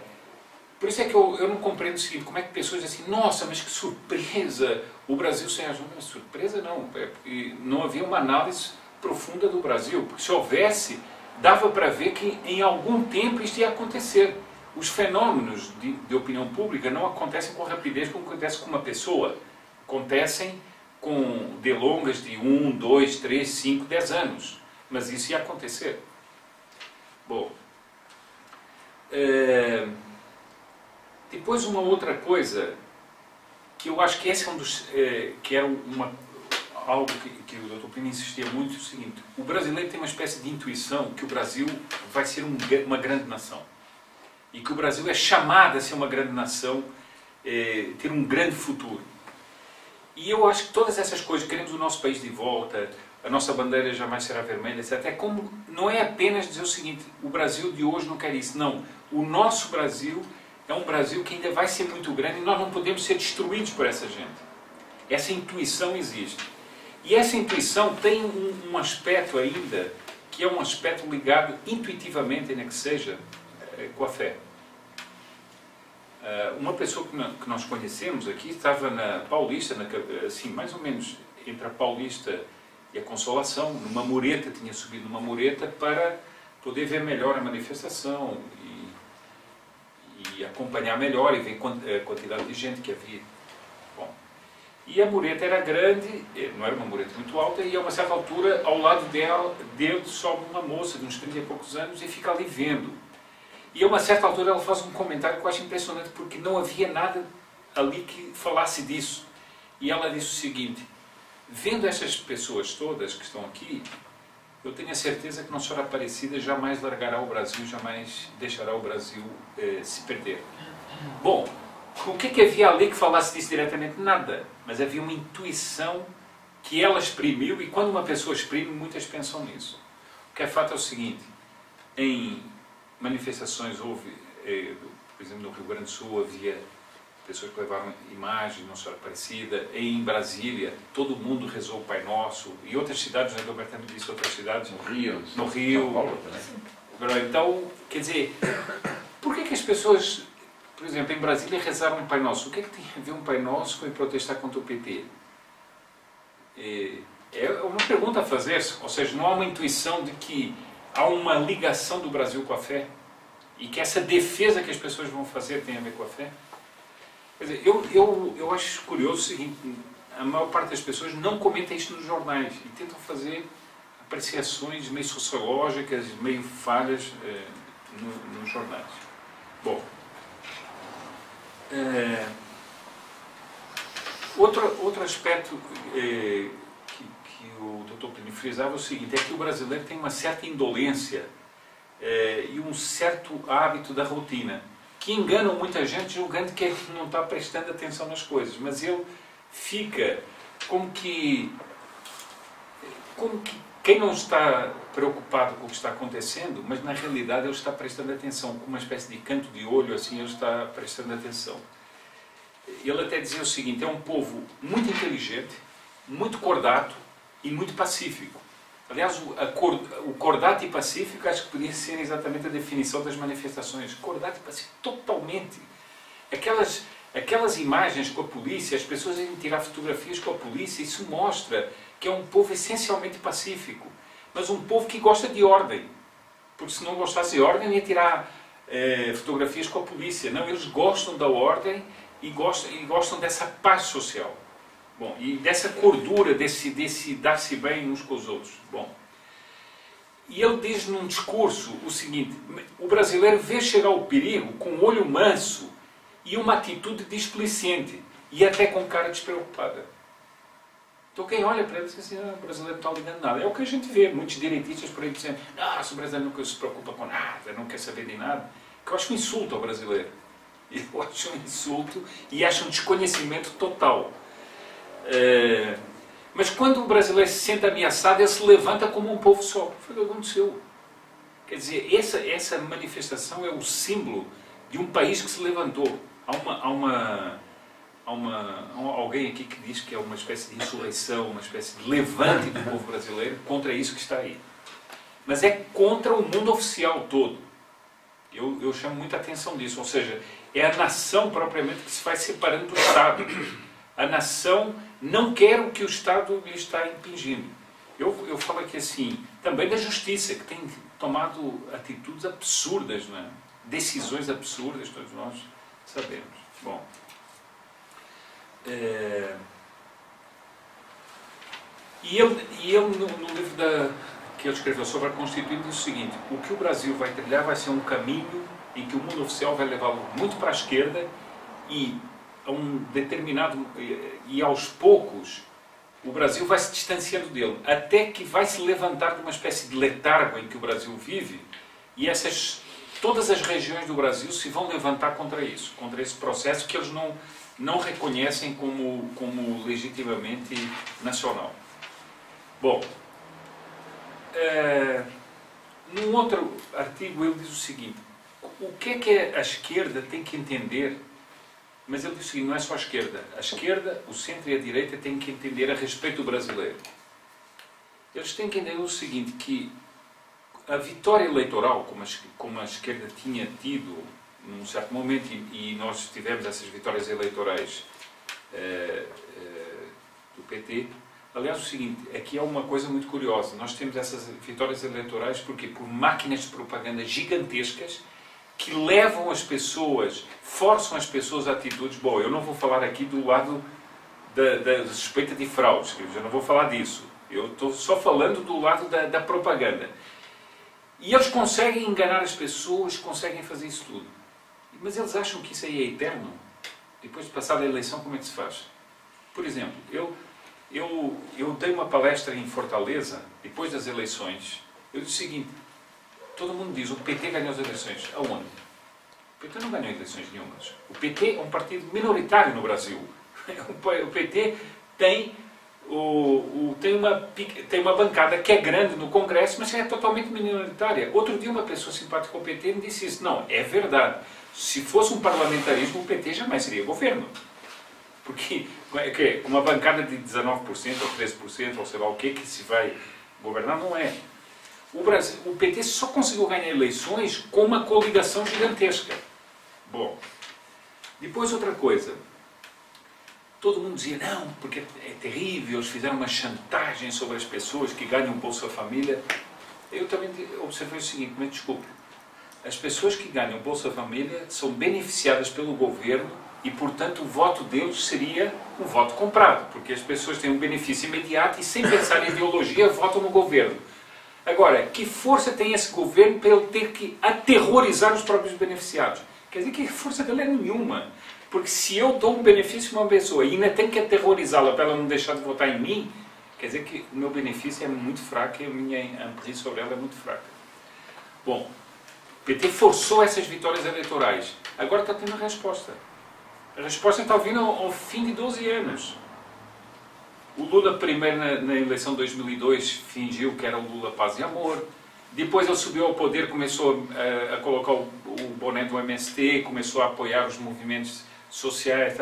Por isso é que eu não compreendo o seguinte, como é que pessoas dizem assim, nossa, mas que surpresa, o Brasil sem ajuda. Mas surpresa não, porque não havia uma análise profunda do Brasil, porque se houvesse, dava para ver que em algum tempo isto ia acontecer. Os fenômenos de opinião pública não acontecem com rapidez como acontece com uma pessoa, acontecem com delongas de 1, 2, 3, 5, 10 anos, mas isso ia acontecer. Bom, depois uma outra coisa, que eu acho que esse é um dos, que era algo que o Dr. Plínio insistia muito, é o seguinte, o brasileiro tem uma espécie de intuição que o Brasil vai ser uma grande nação. E que o Brasil é chamado a ser uma grande nação, ter um grande futuro. E eu acho que todas essas coisas, queremos o nosso país de volta, a nossa bandeira jamais será vermelha, etc. É como, não é apenas dizer o seguinte, o Brasil de hoje não quer isso. Não, o nosso Brasil é um Brasil que ainda vai ser muito grande e nós não podemos ser destruídos por essa gente. Essa intuição existe. E essa intuição tem um aspecto ainda, que é um aspecto ligado intuitivamente, ainda que seja, com a fé. Uma pessoa que nós conhecemos aqui estava na Paulista, assim, mais ou menos entre a Paulista e a Consolação, numa mureta, tinha subido numa mureta para poder ver melhor a manifestação e acompanhar melhor e ver a quantidade de gente que havia. Bom, e a mureta era grande, não era uma mureta muito alta, e a uma certa altura, ao lado dele sobe uma moça de uns 30 e poucos anos e fica ali vendo. E a uma certa altura ela faz um comentário que eu acho impressionante, porque não havia nada ali que falasse disso. E ela disse o seguinte, vendo essas pessoas todas que estão aqui, eu tenho a certeza que Nossa Senhora Aparecida jamais largará o Brasil, jamais deixará o Brasil se perder. Bom, o que havia ali que falasse disso diretamente? Nada. Mas havia uma intuição que ela exprimiu, e quando uma pessoa exprime, muitas pensam nisso. O que é fato é o seguinte, em manifestações houve, por exemplo, no Rio Grande do Sul havia pessoas que levaram imagens, Nossa Senhora Aparecida, em Brasília todo mundo rezou o Pai Nosso, e outras cidades, né, Roberto me disse, outras cidades, no Rio, São Paulo também. Então, quer dizer, por que as pessoas, por exemplo, em Brasília rezaram o Pai Nosso? O que é que tem a ver um Pai Nosso com protestar contra o PT? É uma pergunta a fazer-se, ou seja, não há uma intuição de que há uma ligação do Brasil com a fé e que essa defesa que as pessoas vão fazer tem a ver com a fé. Quer dizer, eu acho curioso o seguinte, a maior parte das pessoas não comenta isto nos jornais e tentam fazer apreciações meio sociológicas, meio falhas nos jornais. Bom, outro aspecto que o Dr. Plínio frisava é o seguinte, é que o brasileiro tem uma certa indolência e um certo hábito da rotina, que enganam muita gente julgando que ele não está prestando atenção nas coisas, mas ele fica como que quem não está preocupado com o que está acontecendo, mas na realidade ele está prestando atenção, com uma espécie de canto de olho, assim ele está prestando atenção. Ele até dizia o seguinte, é um povo muito inteligente, muito cordato e muito pacífico. Aliás, o cordato e pacífico acho que podia ser exatamente a definição das manifestações. Cordato e pacífico, totalmente. Aquelas imagens com a polícia, as pessoas irem tirar fotografias com a polícia, isso mostra que é um povo essencialmente pacífico. Mas um povo que gosta de ordem. Porque se não gostasse de ordem, ia tirar fotografias com a polícia. Não, eles gostam da ordem e gostam dessa paz social. Bom, e dessa cordura, desse dar-se bem uns com os outros. Bom, e ele diz num discurso o seguinte, o brasileiro vê chegar o perigo com um olho manso e uma atitude displicente e até com cara despreocupada. Então quem olha para ele diz assim, o brasileiro não está ligando nada. É o que a gente vê, muitos direitistas por aí dizendo, o brasileiro nunca se preocupa com nada, não quer saber de nada. Que eu acho um insulto ao brasileiro. Eu acho um insulto e acho um desconhecimento total. Mas quando o brasileiro se sente ameaçado, ele se levanta como um povo só. Foi o que aconteceu. Quer dizer, essa manifestação é o símbolo de um país que se levantou. Há alguém aqui que diz que é uma espécie de insurreição, uma espécie de levante do povo brasileiro contra isso que está aí. Mas é contra o mundo oficial todo. Eu chamo muita atenção disso, ou seja, é a nação propriamente que se vai separando do Estado. A nação não quer o que o Estado lhe está impingindo. Eu falo aqui assim, também da justiça, que tem tomado atitudes absurdas, não é? Decisões absurdas, todos nós sabemos. Bom, e ele no livro que ele escreveu sobre a Constituinte diz o seguinte: o que o Brasil vai trilhar vai ser um caminho em que o mundo oficial vai levá-lo muito para a esquerda e a um determinado e aos poucos o Brasil vai se distanciando dele, até que vai se levantar de uma espécie de letargo em que o Brasil vive, e todas as regiões do Brasil se vão levantar contra isso, contra esse processo que eles não reconhecem como legitimamente nacional. Bom, num outro artigo ele diz o seguinte: o que é a esquerda tem que entender? Mas ele diz o seguinte: não é só a esquerda, o centro e a direita têm que entender a respeito do brasileiro. Eles têm que entender o seguinte, que a vitória eleitoral, como a esquerda tinha tido num certo momento, e nós tivemos essas vitórias eleitorais do PT, aliás, o seguinte, aqui é uma coisa muito curiosa, nós temos essas vitórias eleitorais porque por máquinas de propaganda gigantescas que levam as pessoas, forçam as pessoas a atitudes. Bom, eu não vou falar aqui do lado da suspeita de fraudes, eu não vou falar disso. Eu estou só falando do lado da propaganda. E eles conseguem enganar as pessoas, conseguem fazer isso tudo. Mas eles acham que isso aí é eterno? Depois de passar a eleição, como é que se faz? Por exemplo, eu dei uma palestra em Fortaleza, depois das eleições. Eu disse o seguinte: todo mundo diz, o PT ganhou as eleições. Aonde? O PT não ganhou eleições nenhumas. O PT é um partido minoritário no Brasil. O PT tem uma bancada que é grande no Congresso, mas é totalmente minoritária. Outro dia uma pessoa simpática ao PT me disse isso. Não, é verdade. Se fosse um parlamentarismo, o PT jamais seria governo. Porque uma bancada de 19% ou 13%, ou sei lá o que se vai governar, não é. O PT só conseguiu ganhar eleições com uma coligação gigantesca. Bom, depois outra coisa. Todo mundo dizia, não, porque é terrível, eles fizeram uma chantagem sobre as pessoas que ganham Bolsa Família. Eu também observei o seguinte, mas desculpe, as pessoas que ganham Bolsa Família são beneficiadas pelo governo e, portanto, o voto deles seria um voto comprado, porque as pessoas têm um benefício imediato e, sem pensar em ideologia, votam no governo. Agora, que força tem esse governo para ele ter que aterrorizar os próprios beneficiados? Quer dizer que a força dele é nenhuma. Porque se eu dou um benefício a uma pessoa e ainda tenho que aterrorizá-la para ela não deixar de votar em mim, quer dizer que o meu benefício é muito fraco e a minha emprise sobre ela é muito fraca. Bom, o PT forçou essas vitórias eleitorais. Agora está tendo a resposta. A resposta está vindo ao fim de 12 anos. O Lula, primeiro na eleição de 2002, fingiu que era o Lula Paz e Amor. Depois ele subiu ao poder, começou a colocar o boné do MST, começou a apoiar os movimentos sociais,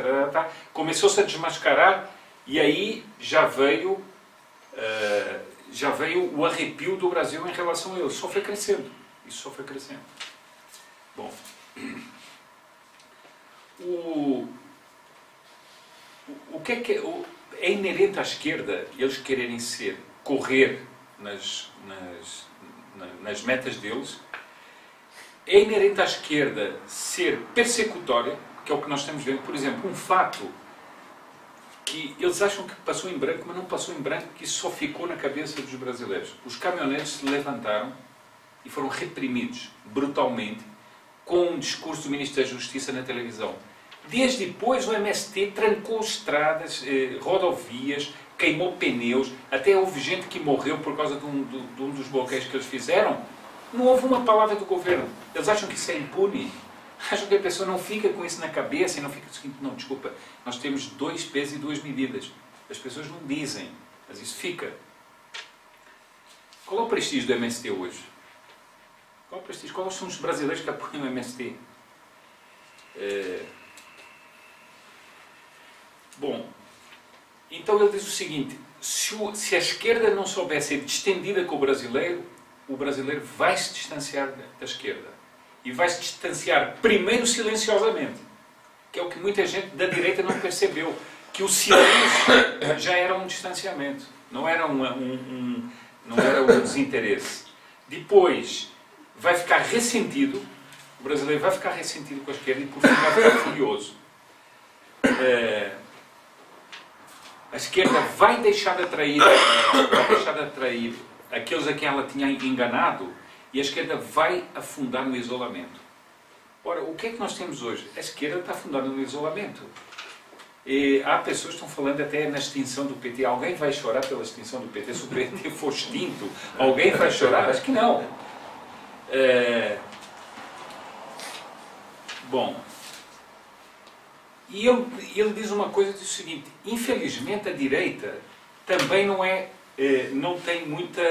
começou-se a desmascarar e aí já veio o arrepio do Brasil em relação a ele. Só foi crescendo. Isso só foi crescendo. Bom, o que é inerente à esquerda eles quererem correr nas metas deles? É inerente à esquerda ser persecutória, que é o que nós estamos vendo. Por exemplo, um fato que eles acham que passou em branco, mas não passou em branco, que isso só ficou na cabeça dos brasileiros. Os caminhoneiros se levantaram e foram reprimidos brutalmente com um discurso do Ministro da Justiça na televisão. Desde depois o MST trancou estradas, rodovias, queimou pneus, até houve gente que morreu por causa de um dos bloqueios que eles fizeram. Não houve uma palavra do governo. Eles acham que isso é impune. Acham que a pessoa não fica com isso na cabeça e não fica o seguinte, não, desculpa, nós temos 2 pesos e 2 medidas. As pessoas não dizem, mas isso fica. Qual é o prestígio do MST hoje? Qual é o prestígio? Quais são os brasileiros que apoiam o MST? Bom, então ele diz o seguinte, se a esquerda não souber ser distendida com o brasileiro vai se distanciar da esquerda. e vai se distanciar primeiro silenciosamente, que é o que muita gente da direita não percebeu, que o silêncio já era um distanciamento, não era não era um desinteresse. Depois vai ficar ressentido, o brasileiro vai ficar ressentido com a esquerda e por fim vai ficar furioso. A esquerda vai deixar de atrair aqueles a quem ela tinha enganado e a esquerda vai afundar no isolamento. Ora, o que é que nós temos hoje? A esquerda está afundando no isolamento. E há pessoas que estão falando até na extinção do PT. Alguém vai chorar pela extinção do PT? Se o PT for extinto, alguém vai chorar? Acho que não. Bom, e ele diz uma coisa, diz o seguinte: infelizmente a direita também não tem muita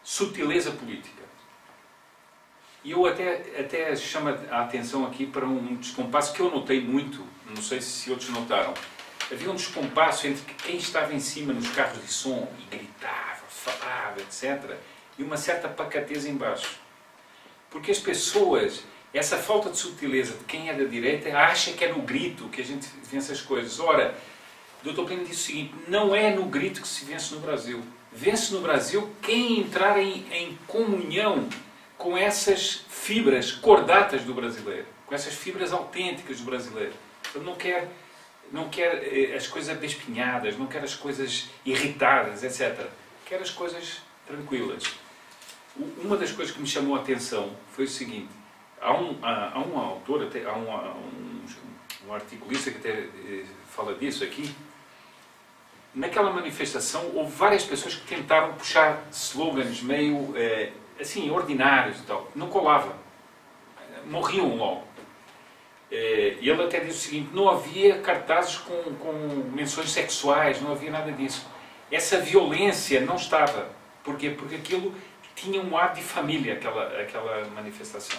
sutileza política. E eu até chamo a atenção aqui para um descompasso que eu notei muito, não sei se outros notaram. Havia um descompasso entre quem estava em cima nos carros de som e gritava, falava, etc., e uma certa pacateza em baixo. Porque as pessoas, essa falta de sutileza de quem é da direita, acha que é no grito que a gente vence as coisas. Ora, o Dr. Plínio disse o seguinte: não é no grito que se vence no Brasil. Vence no Brasil quem entrar em comunhão com essas fibras cordatas do brasileiro, com essas fibras autênticas do brasileiro. Ele não quer as coisas abespinhadas, não quer as coisas irritadas, etc. Quer as coisas tranquilas. Uma das coisas que me chamou a atenção foi o seguinte: há um autor, há um articulista que até fala disso aqui. Naquela manifestação houve várias pessoas que tentaram puxar slogans meio assim, ordinários e tal. Não colava. Morriam logo. E ele até disse o seguinte: não havia cartazes com menções sexuais, não havia nada disso. Essa violência não estava. Porquê? Porque aquilo tinha um ar de família, aquela manifestação.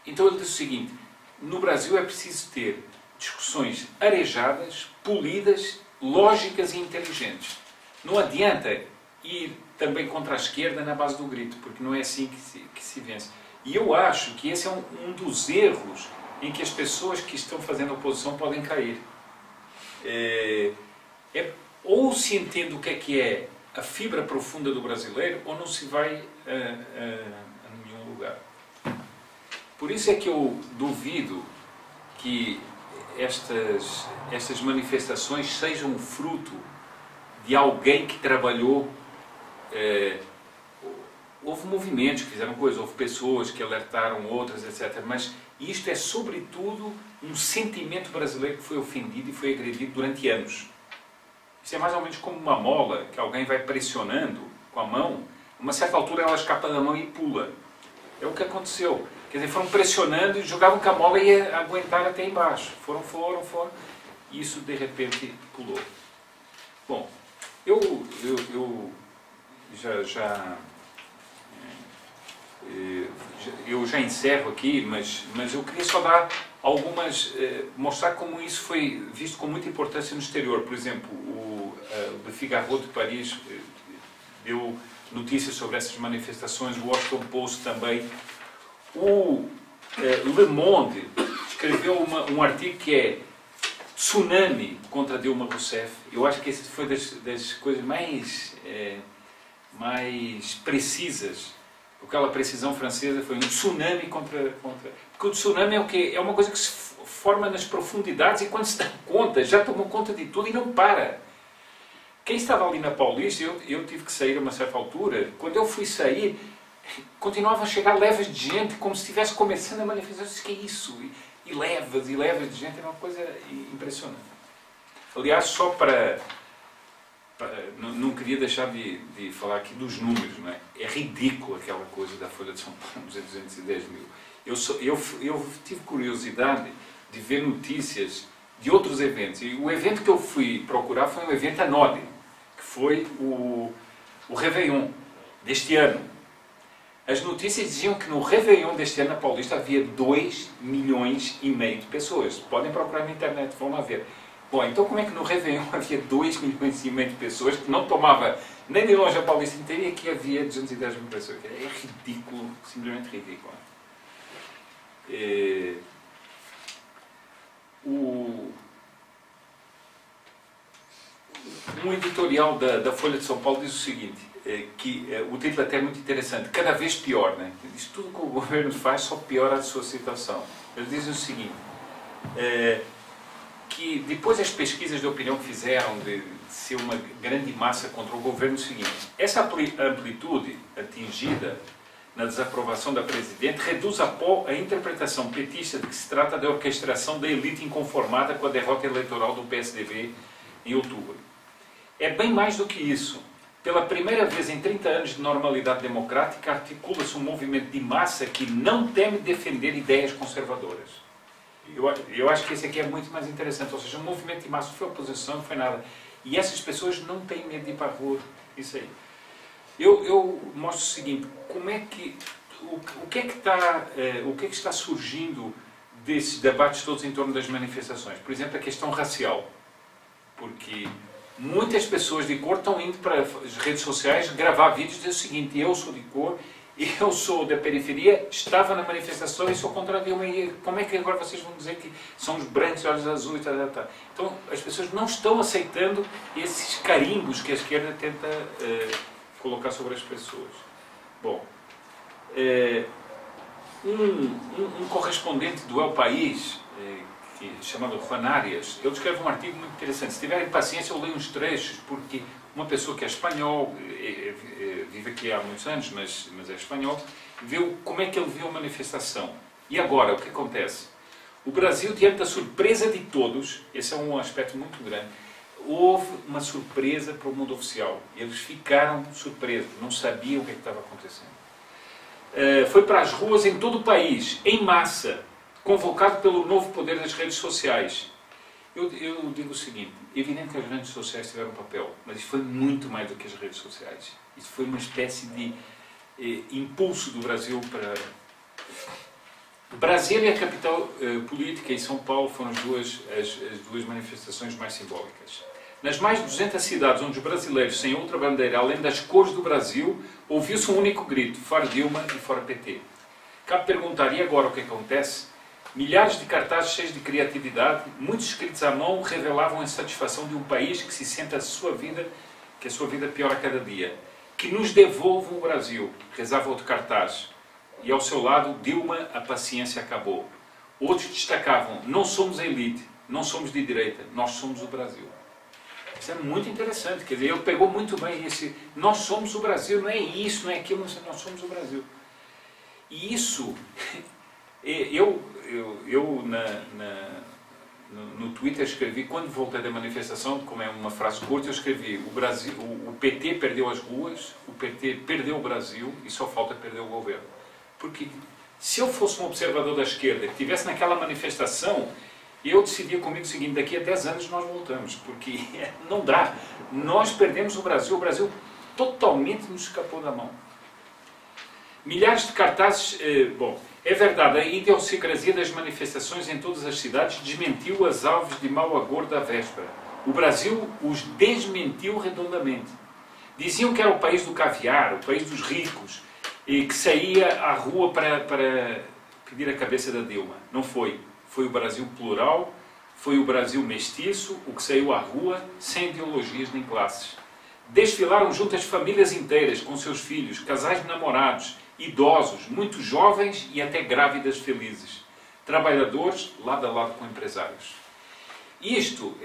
Então ele disse o seguinte: no Brasil é preciso ter discussões arejadas, polidas, lógicas e inteligentes. Não adianta ir também contra a esquerda na base do grito, porque não é assim que se vence. E eu acho que esse é um dos erros em que as pessoas que estão fazendo oposição podem cair. Ou se entende o que é a fibra profunda do brasileiro, ou não se vai a nenhum lugar. Por isso é que eu duvido que estas manifestações sejam fruto de alguém que trabalhou. Houve movimentos que fizeram coisas, houve pessoas que alertaram outras, etc. Mas isto é, sobretudo, um sentimento brasileiro que foi ofendido e foi agredido durante anos. Isso é mais ou menos como uma mola que alguém vai pressionando com a mão. A uma certa altura ela escapa da mão e pula. É o que aconteceu. Quer dizer, foram pressionando e jogavam que a mola ia aguentar até embaixo. Foram. E isso, de repente, pulou. Bom, eu já encerro aqui, mas eu queria só dar algumas, mostrar como isso foi visto com muita importância no exterior. Por exemplo, o Le Figaro de Paris deu notícias sobre essas manifestações, o Washington Post também. O Le Monde escreveu um artigo que é Tsunami contra Dilma Rousseff. Eu acho que essa foi das coisas mais precisas. Aquela precisão francesa foi um tsunami contra... Porque o tsunami é o quê? É uma coisa que se forma nas profundidades e quando se dá conta, já tomou conta de tudo e não para. Quem estava ali na Paulista, eu tive que sair a uma certa altura, quando eu fui sair, continuavam a chegar levas de gente, como se estivesse começando a manifestar. Eu disse, que é isso? E levas de gente, é uma coisa impressionante. Aliás, só para não queria deixar de falar aqui dos números, não é? É ridículo aquela coisa da Folha de São Paulo, 210 mil. Eu tive curiosidade de ver notícias de outros eventos. E o evento que eu fui procurar foi um evento anódino, que foi o Réveillon deste ano. As notícias diziam que no Réveillon deste ano na Paulista havia 2,5 milhões de pessoas. Podem procurar na internet, vão lá ver. Bom, então como é que no Réveillon havia 2 milhões e meio de pessoas que não tomava nem de longe a Paulista inteira e aqui havia 210 mil pessoas? É ridículo, simplesmente ridículo. Um editorial da Folha de São Paulo diz o seguinte, que o título até é muito interessante, cada vez pior, né? Diz tudo que o governo faz só piora a sua situação. Eles dizem o seguinte, que depois das pesquisas de opinião que fizeram de ser uma grande massa contra o governo, é o seguinte, essa amplitude atingida na desaprovação da Presidente reduz a pó a interpretação petista de que se trata da orquestração da elite inconformada com a derrota eleitoral do PSDB em outubro. É bem mais do que isso. Pela primeira vez em 30 anos de normalidade democrática, articula-se um movimento de massa que não teme defender ideias conservadoras. Eu acho que esse aqui é muito mais interessante, ou seja, um movimento de massa, não foi oposição, não foi nada. E essas pessoas não têm medo de ir para a rua, isso aí. Eu mostro o seguinte, como é que, o que é que está surgindo desses debates todos em torno das manifestações? Por exemplo, a questão racial. Porque muitas pessoas de cor estão indo para as redes sociais gravar vídeos e dizer o seguinte, eu sou de cor, eu sou da periferia, estava na manifestação e sou contra a Dilma. E como é que agora vocês vão dizer que são os brancos e olhos azuis? Tá. Então, as pessoas não estão aceitando esses carimbos que a esquerda tenta colocar sobre as pessoas. Bom, um correspondente do El País, chamado Juan Arias, ele escreve um artigo muito interessante. Se tiverem paciência, eu leio uns trechos, porque uma pessoa que é espanhol, vive aqui há muitos anos, mas é espanhol, viu como é que ele viu a manifestação. E agora, o que acontece? O Brasil, diante da surpresa de todos, esse é um aspecto muito grande, houve uma surpresa para o mundo oficial. Eles ficaram surpresos, não sabiam o que estava acontecendo. Foi para as ruas em todo o país, em massa, convocado pelo novo poder das redes sociais. Eu digo o seguinte, é evidente que as redes sociais tiveram um papel, mas isso foi muito mais do que as redes sociais. Isso foi uma espécie de impulso do Brasil para... Brasília, a capital política, e São Paulo foram as duas manifestações mais simbólicas. Nas mais de 200 cidades onde os brasileiros, sem outra bandeira, além das cores do Brasil, ouviu-se um único grito, fora Dilma e fora PT. Cabe perguntar, e agora o que acontece? Milhares de cartazes cheios de criatividade, muitos escritos à mão, revelavam a insatisfação de um país que se sente que a sua vida piora a cada dia. Que nos devolvam o Brasil, rezava outro cartaz. E ao seu lado, Dilma, a paciência acabou. Outros destacavam, não somos a elite, não somos de direita, nós somos o Brasil. Isso é muito interessante, quer dizer, ele pegou muito bem esse, nós somos o Brasil, não é isso, não é aquilo, nós somos o Brasil. E isso, no Twitter escrevi, quando voltei da manifestação, como é uma frase curta, eu escrevi, o PT perdeu as ruas, o PT perdeu o Brasil e só falta perder o governo. Porque se eu fosse um observador da esquerda que estivesse naquela manifestação, eu decidia comigo o seguinte, daqui a 10 anos nós voltamos, porque não dá. Nós perdemos o Brasil totalmente nos escapou da mão. Milhares de cartazes, bom, é verdade, a idiosincrasia das manifestações em todas as cidades desmentiu as alves de mau agouro da véspera. O Brasil os desmentiu redondamente. Diziam que era o país do caviar, o país dos ricos, e que saía à rua para pedir a cabeça da Dilma. Não foi. Foi o Brasil plural, foi o Brasil mestiço, o que saiu à rua sem ideologias nem classes. Desfilaram juntas famílias inteiras com seus filhos, casais de namorados, idosos, muito jovens e até grávidas felizes. Trabalhadores lado a lado com empresários. Isto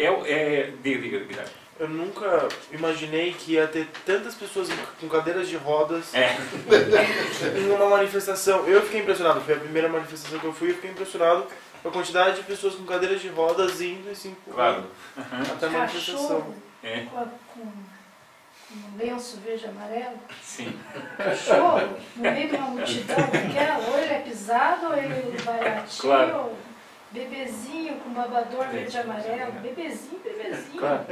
diga, Guilherme. Eu nunca imaginei que ia ter tantas pessoas com cadeiras de rodas em uma manifestação. Eu fiquei impressionado, foi a primeira manifestação que eu fui, fiquei impressionado com a quantidade de pessoas com cadeiras de rodas indo assim, claro, até a manifestação. Com um lenço verde e amarelo. Sim. Cachorro, no meio de uma multidão daquela, ou ele é pisado, ou ele vai latir, claro. ou bebezinho com babador verde e amarelo, bebezinho, claro.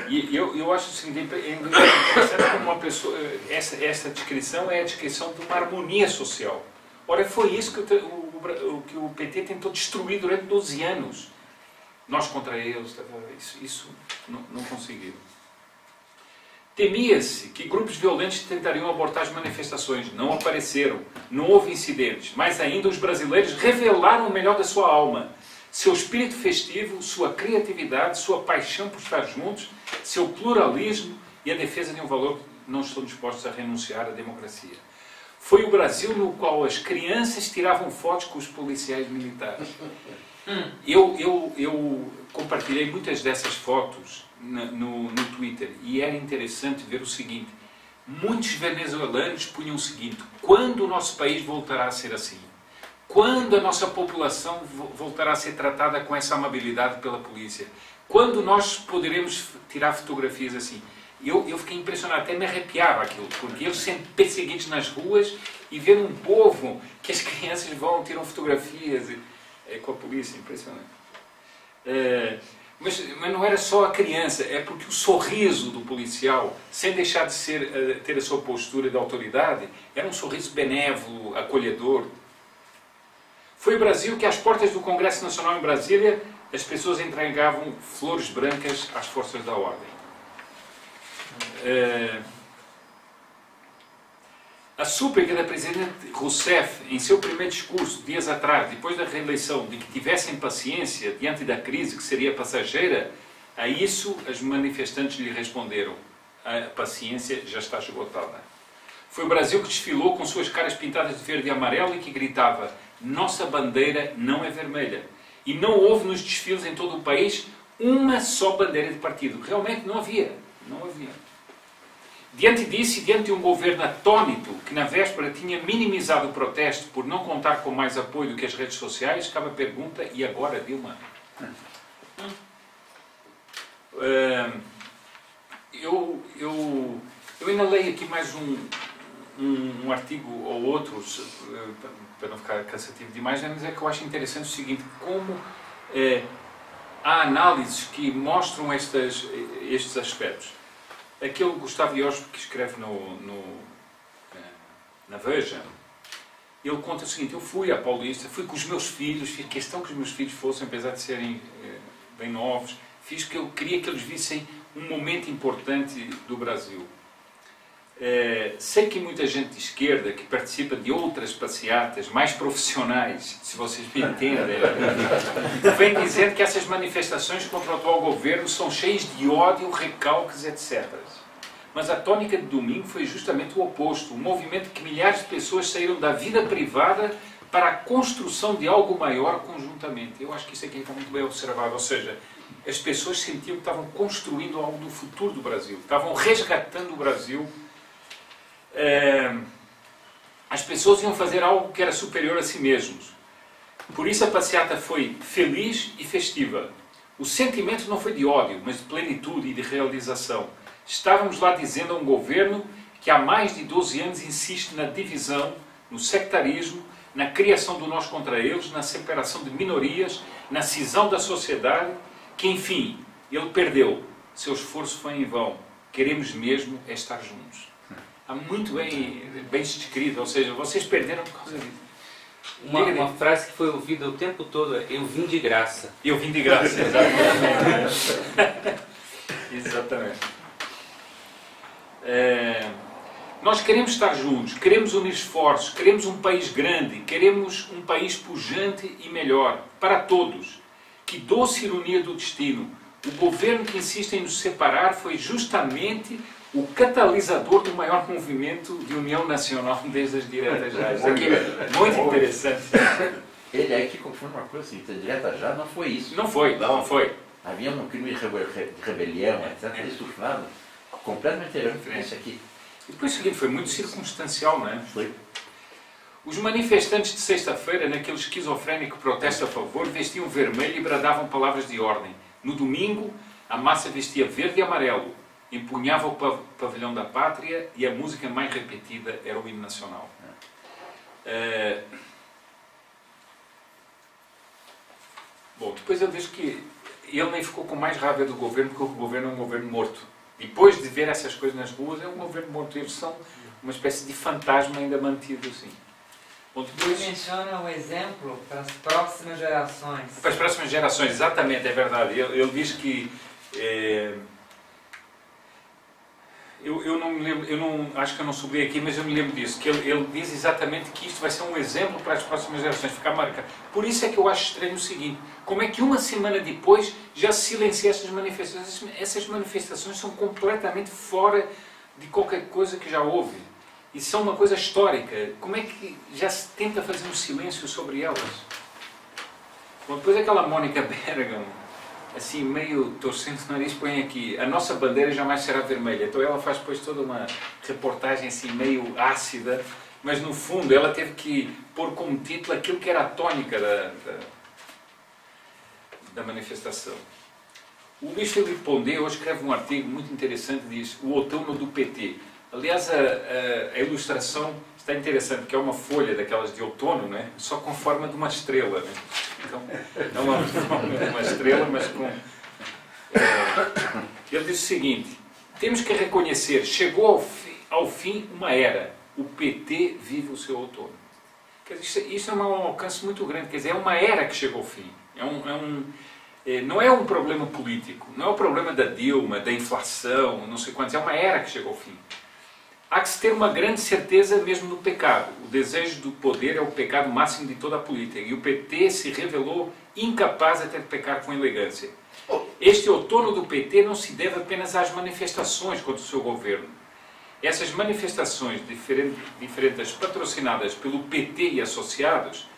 E eu acho o seguinte, interessante como uma pessoa, essa descrição é a descrição de uma harmonia social. Ora, foi isso que o PT tentou destruir durante 12 anos. nós contra eles, isso não conseguiram. Temia-se que grupos violentos tentariam abortar as manifestações. Não apareceram, não houve incidentes. Mais ainda, os brasileiros revelaram o melhor da sua alma. Seu espírito festivo, sua criatividade, sua paixão por estar juntos, seu pluralismo e a defesa de um valor que não estão dispostos a renunciar à democracia. Foi o Brasil no qual as crianças tiravam fotos com os policiais militares. Eu compartilhei muitas dessas fotos no Twitter e era interessante ver o seguinte: muitos venezuelanos punham o seguinte: quando o nosso país voltará a ser assim? Quando a nossa população voltará a ser tratada com essa amabilidade pela polícia? Quando nós poderemos tirar fotografias assim? Eu fiquei impressionado, até me arrepiava aquilo, porque eles sendo perseguidos nas ruas e ver um povo que as crianças vão, tiram fotografias com a polícia, impressionante. Mas não era só a criança, é porque o sorriso do policial, sem deixar de ter a sua postura de autoridade, era um sorriso benévolo, acolhedor. Foi o Brasil que, às portas do Congresso Nacional em Brasília, as pessoas entregavam flores brancas às forças da ordem. A súplica da Presidente Rousseff, em seu primeiro discurso, dias atrás, depois da reeleição, de que tivessem paciência diante da crise que seria passageira, a isso as manifestantes lhe responderam: a paciência já está esgotada. Foi o Brasil que desfilou com suas caras pintadas de verde e amarelo e que gritava: nossa bandeira não é vermelha. E não houve nos desfiles em todo o país uma só bandeira de partido. Realmente não havia. Não havia. Diante disso e diante de um governo atônito que na véspera tinha minimizado o protesto por não contar com mais apoio do que as redes sociais, cabe a pergunta: e agora, Dilma? Eu ainda leio aqui mais um artigo ou outro, para não ficar cansativo demais, mas é que eu acho interessante o seguinte: como há análises que mostram estes aspectos. Aquele Gustavo Iosp que escreve na Veja, ele conta o seguinte: eu fui à Paulista, fui com os meus filhos, fiz questão que os meus filhos fossem, apesar de serem bem novos, fiz que eu queria que eles vissem um momento importante do Brasil. Sei que muita gente de esquerda que participa de outras passeatas mais profissionais, se vocês me entendem, vem dizendo que essas manifestações contra o atual governo são cheias de ódio, recalques, etc. Mas a tônica de domingo foi justamente o oposto, um movimento que milhares de pessoas saíram da vida privada para a construção de algo maior conjuntamente. Eu acho que isso aqui está muito bem observado, ou seja, as pessoas sentiam que estavam construindo algo do futuro do Brasil, estavam resgatando o Brasil. As pessoas iam fazer algo que era superior a si mesmos. Por isso a passeata foi feliz e festiva. O sentimento não foi de ódio, mas de plenitude e de realização. Estávamos lá dizendo a um governo que há mais de 12 anos insiste na divisão, no sectarismo, na criação do nós contra eles, na separação de minorias, na cisão da sociedade, que enfim, ele perdeu. Seu esforço foi em vão. Queremos mesmo é estar juntos. Há muito bem descrito, ou seja, vocês perderam por causa disso. Uma frase que foi ouvida o tempo todo é: eu vim de graça. Eu vim de graça, exatamente. Exatamente. Nós queremos estar juntos, queremos unir esforços, queremos um país grande, queremos um país pujante e melhor, para todos. Que doce ironia do destino. O governo que insiste em nos separar foi justamente o catalisador do maior movimento de união nacional desde as diretas já. Isso aqui é muito interessante. Ele aí que confunde uma coisa assim: a direta já não foi isso. Não foi, não foi. Havia um crime de rebelião, etc. Estufado, completamente diferente aqui. E depois o seguinte, foi muito circunstancial, não é? Foi. Os manifestantes de sexta-feira, naquele esquizofrénico protesto a favor, vestiam vermelho e bradavam palavras de ordem. No domingo, a massa vestia verde e amarelo, empunhava o pavilhão da pátria e a música mais repetida era o hino nacional. Bom, depois eu vejo que ele nem ficou com mais raiva do governo, porque o governo é um governo morto. Depois de ver essas coisas nas ruas, é um governo morto. Eles são uma espécie de fantasma ainda mantido assim. Ponto Ele 2. menciona um exemplo para as próximas gerações. Para as próximas gerações, exatamente, é verdade. Ele diz que... eu não me lembro, acho que eu não subi aqui, mas eu me lembro disso, que ele diz exatamente que isto vai ser um exemplo para as próximas gerações, ficar marcado. Por isso é que eu acho estranho o seguinte, como é que uma semana depois já se silencia estas manifestações? Essas manifestações são completamente fora de qualquer coisa que já houve. E são uma coisa histórica. Como é que já se tenta fazer um silêncio sobre elas? Bom, depois aquela Mónica Bergamo, assim, meio torcendo o nariz, põe aqui: a nossa bandeira jamais será vermelha. Então ela faz depois toda uma reportagem assim, meio ácida, mas no fundo ela teve que pôr como título aquilo que era a tónica da manifestação. O Luís Filipe Pondé hoje escreve um artigo muito interessante, diz: o outono do PT. Aliás, a ilustração está interessante, porque é uma folha daquelas de outono, né? Só com forma de uma estrela. Né? Então, é uma forma de uma estrela, mas com... Ele diz o seguinte: temos que reconhecer, chegou ao fim uma era, o PT vive o seu outono. Quer dizer, isso é um alcance muito grande, quer dizer, é uma era que chegou ao fim. Não é um problema político, não é o problema da Dilma, da inflação, não sei quantos, é uma era que chegou ao fim. Há que se ter uma grande certeza mesmo do pecado. O desejo do poder é o pecado máximo de toda a política. E o PT se revelou incapaz até de pecar com elegância. Este outono do PT não se deve apenas às manifestações contra o seu governo. Essas manifestações diferentes patrocinadas pelo PT e associados,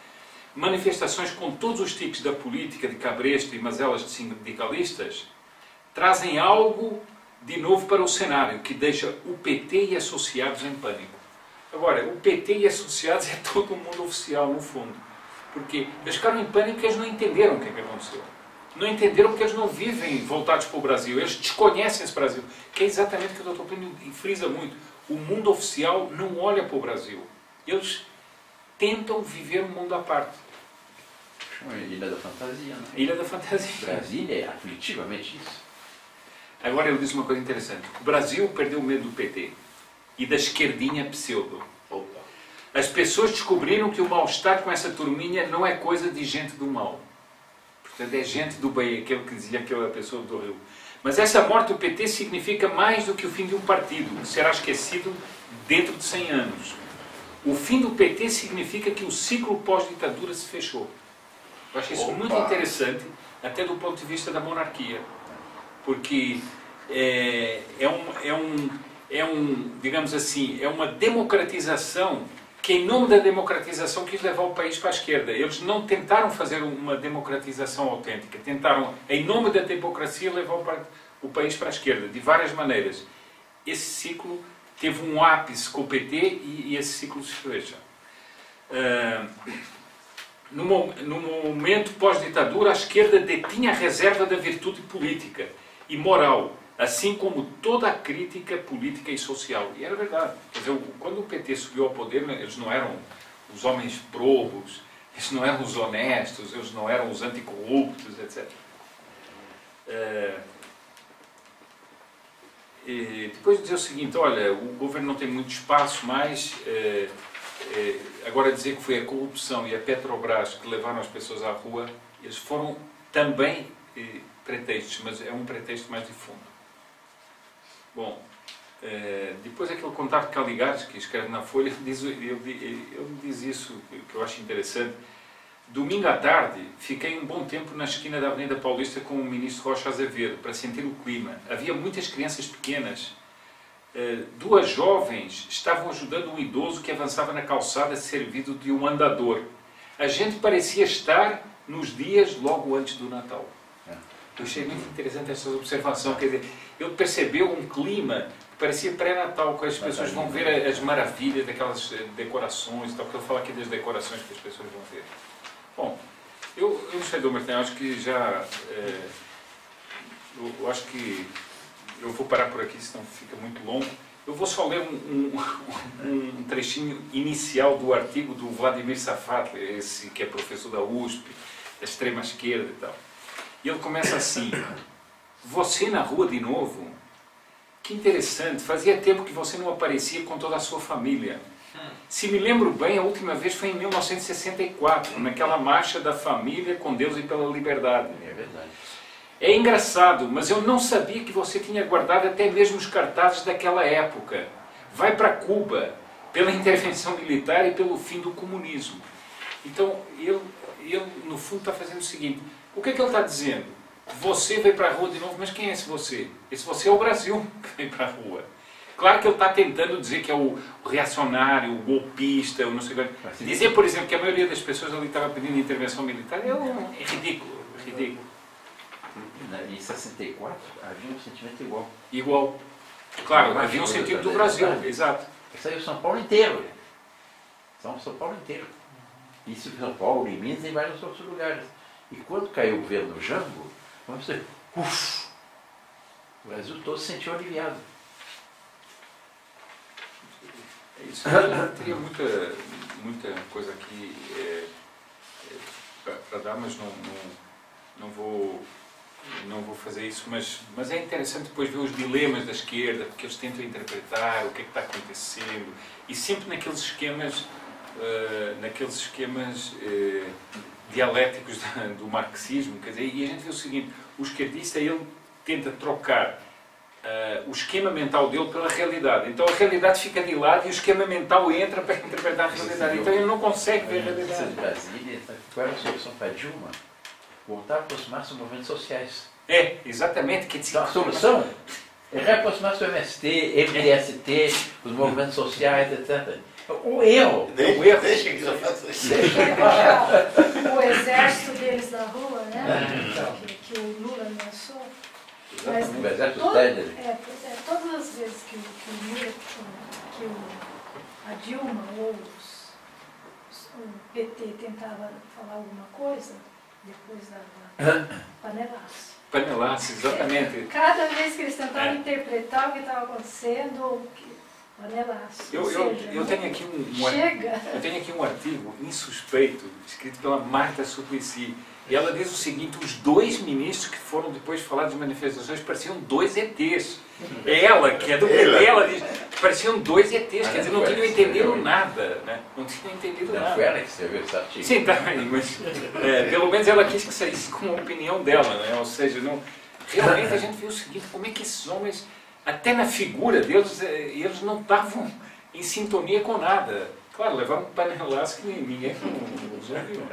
manifestações com todos os tipos da política, de cabresto e mazelas de sindicalistas, trazem algo de novo para o cenário, que deixa o PT e associados em pânico. Agora, o PT e associados é todo o mundo oficial, no fundo. Porque eles ficaram em pânico porque eles não entenderam o que é que aconteceu. Não entenderam porque eles não vivem voltados para o Brasil. Eles desconhecem esse Brasil. Que é exatamente o que o Dr. Plínio frisa muito. O mundo oficial não olha para o Brasil. Eles tentam viver um mundo à parte. Chama Ilha da Fantasia, né? Ilha da Fantasia. Brasília é aflitivamente isso. Agora ele diz uma coisa interessante. O Brasil perdeu o medo do PT e da esquerdinha pseudo. Opa. As pessoas descobriram que o mal-estar com essa turminha não é coisa de gente do mal. Portanto, é gente do bem, aquele que dizia aquela pessoa do Rio. Mas essa morte do PT significa mais do que o fim de um partido, que será esquecido dentro de 100 anos. O fim do PT significa que o ciclo pós-ditadura se fechou. Eu acho isso muito interessante, até do ponto de vista da monarquia. Porque digamos assim, é uma democratização que, em nome da democratização, quis levar o país para a esquerda. Eles não tentaram fazer uma democratização autêntica, tentaram, em nome da democracia, levar o país para a esquerda, de várias maneiras. Esse ciclo teve um ápice com o PT e esse ciclo se fecha. No momento pós-ditadura, a esquerda detinha a reserva da virtude política e moral, assim como toda a crítica política e social. E era verdade. Quer dizer, quando o PT subiu ao poder, eles não eram os homens probos, eles não eram os honestos, eles não eram os anticorruptos, etc. E depois dizer o seguinte: olha, o governo não tem muito espaço mais, agora dizer que foi a corrupção e a Petrobras que levaram as pessoas à rua, eles foram também pretextos, mas é um pretexto mais de fundo. Bom, depois aquele contato Caligares, que escreve na Folha, ele diz isso que eu acho interessante. Domingo à tarde, fiquei um bom tempo na esquina da Avenida Paulista com o ministro Rocha Azevedo, para sentir o clima. Havia muitas crianças pequenas. Duas jovens estavam ajudando um idoso que avançava na calçada servido de um andador. A gente parecia estar nos dias logo antes do Natal. Eu achei muito interessante essa observação, quer dizer, ele percebeu um clima que parecia pré-natal, que as pessoas vão ver as maravilhas daquelas decorações, tal, que eu falo aqui das decorações que as pessoas vão ver. Bom, eu não sei, Dom Martin, acho que já... eu acho que eu vou parar por aqui, senão fica muito longo. Eu vou só ler um trechinho inicial do artigo do Vladimir Safat, esse que é professor da USP, da extrema esquerda e tal. E ele começa assim: você na rua de novo? Que interessante, fazia tempo que você não aparecia com toda a sua família. Se me lembro bem, a última vez foi em 1964, naquela marcha da família com Deus e pela liberdade. É verdade. É engraçado, mas eu não sabia que você tinha guardado até mesmo os cartazes daquela época. Vai para Cuba, pela intervenção militar e pelo fim do comunismo. Então, ele no fundo está fazendo o seguinte, o que é que ele está dizendo? Você veio para a rua de novo, mas quem é esse você? Esse você é o Brasil que veio para a rua. Claro que ele está tentando dizer que é o reacionário, o golpista, o não sei o que. Dizer, por exemplo, que a maioria das pessoas ali estava pedindo intervenção militar é ridículo, ridículo. Em 64 havia um sentimento igual. Igual. Claro, havia um sentido do Brasil, exato. Isso aí é o São Paulo inteiro. São Paulo inteiro. Isso em São Paulo, em Minas e em vários outros lugares. E quando caiu o governo Jango, vamos dizer, uff, o Brasil todo se sentiu aliviado. É isso. Eu teria muita coisa aqui para dar, mas não vou fazer isso. Mas é interessante depois ver os dilemas da esquerda, porque eles tentam interpretar o que é que está acontecendo. E sempre naqueles esquemas dialéticos do marxismo, quer dizer, e a gente vê o seguinte, o esquerdista ele tenta trocar o esquema mental dele pela realidade. Então a realidade fica de lado e o esquema mental entra para interpretar a realidade. Então ele não consegue ver a realidade. De Brasília, qual era a solução para Dilma? Voltar a aproximar-se dos movimentos sociais. É, exatamente. Então a solução é reaproximar-se do MST, MDST, os movimentos sociais, etc. O erro. Deixa que eu faça isso. O exército deles da rua, né? Que o Lula ameaçou. Mas O exército Temer. todas as vezes que a Dilma ou o PT tentava falar alguma coisa, depois da panelaço. Panelaço, exatamente. Cada vez que eles tentavam interpretar o que estava acontecendo, panelaço. Eu tenho aqui eu tenho aqui um artigo insuspeito, escrito pela Marta Suplicy. E ela diz o seguinte, os dois ministros que foram depois falar das manifestações pareciam dois ETs. Ela, que é do PT, ela diz, pareciam dois ETs, quer dizer, não tinham entendido nada, né? Não tinham entendido nada. Não foi ela que escreveu esse artigo. Sim, tá bem, mas pelo menos ela quis que saísse com a opinião dela, né? Ou seja, realmente a gente vê o seguinte, como é que esses homens, até na figura deles, eles não estavam em sintonia com nada. Claro, levaram um panelaço que ninguém já viu.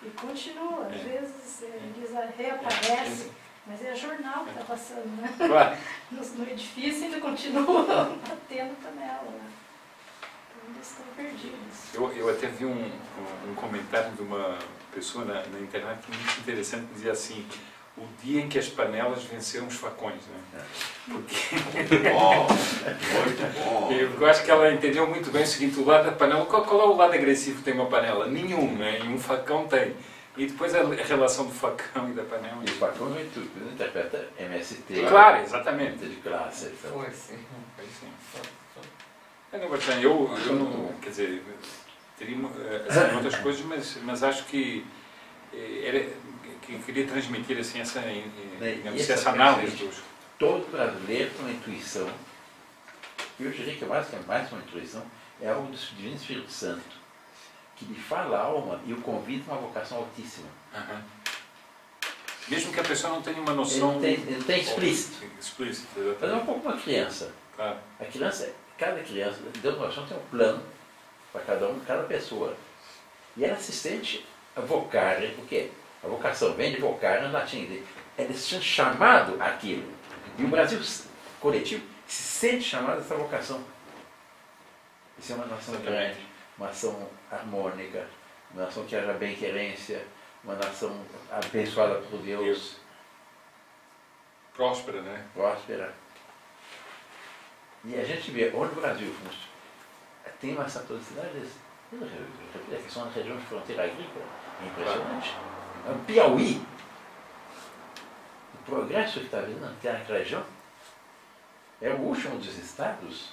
E continua, às vezes eles reaparecem, mas é jornal que está passando, né? Claro. No edifício ainda continuam batendo panela. Então eles estão perdidos. Eu até vi um comentário de uma pessoa na internet muito interessante que dizia assim, o dia em que as panelas venceram os facões, né? Porque Muito bom. eu acho que ela entendeu muito bem o seguinte, o lado da panela, qual é o lado agressivo que tem uma panela? Nenhum, né? E um facão tem. E depois a relação do facão e da panela. E o facão interpreta MST. Claro, exatamente. De classe. Então. Foi sim. Foi sim. Não, Bertrand, eu não, quer dizer, teria assim, outras coisas, mas acho que queria transmitir assim, essa análise dos... Todo brasileiro com uma intuição, eu diria que mais que uma intuição, é algo do Divino Espírito Santo, que lhe fala a alma e o convida a uma vocação altíssima. Uhum. Mesmo que a pessoa não tenha uma noção... Ele não tem explícito. Explícito, Mas é um pouco uma criança. Claro. Cada criança, Deus no tem um plano para cada pessoa. E ela se sente a vocare, o quê? A vocação vem de vocare no latim. Ela se sente chamado àquilo. E o Brasil coletivo se sente chamado a essa vocação. Isso é uma nação grande, uma nação harmônica, uma nação que haja bem-querência, uma nação abençoada por Deus. Próspera, né? Próspera. E a gente vê onde o Brasil tem uma satoricidade, que são as regiões de fronteira agrícola, é impressionante. O Piauí, o progresso que está vindo naquela região, é o último dos estados.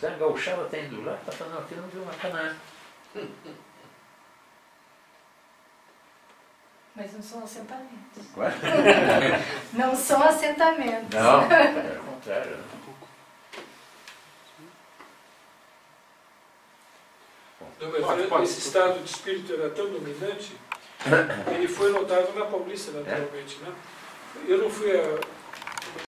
A gauchada está indo lá, está falando aqui, não viu uma Canaã. Mas não são assentamentos. Ué? Não são assentamentos. Não, é o contrário. Esse estado de espírito era tão dominante, ele foi notado na Paulista, naturalmente. Né? Eu não fui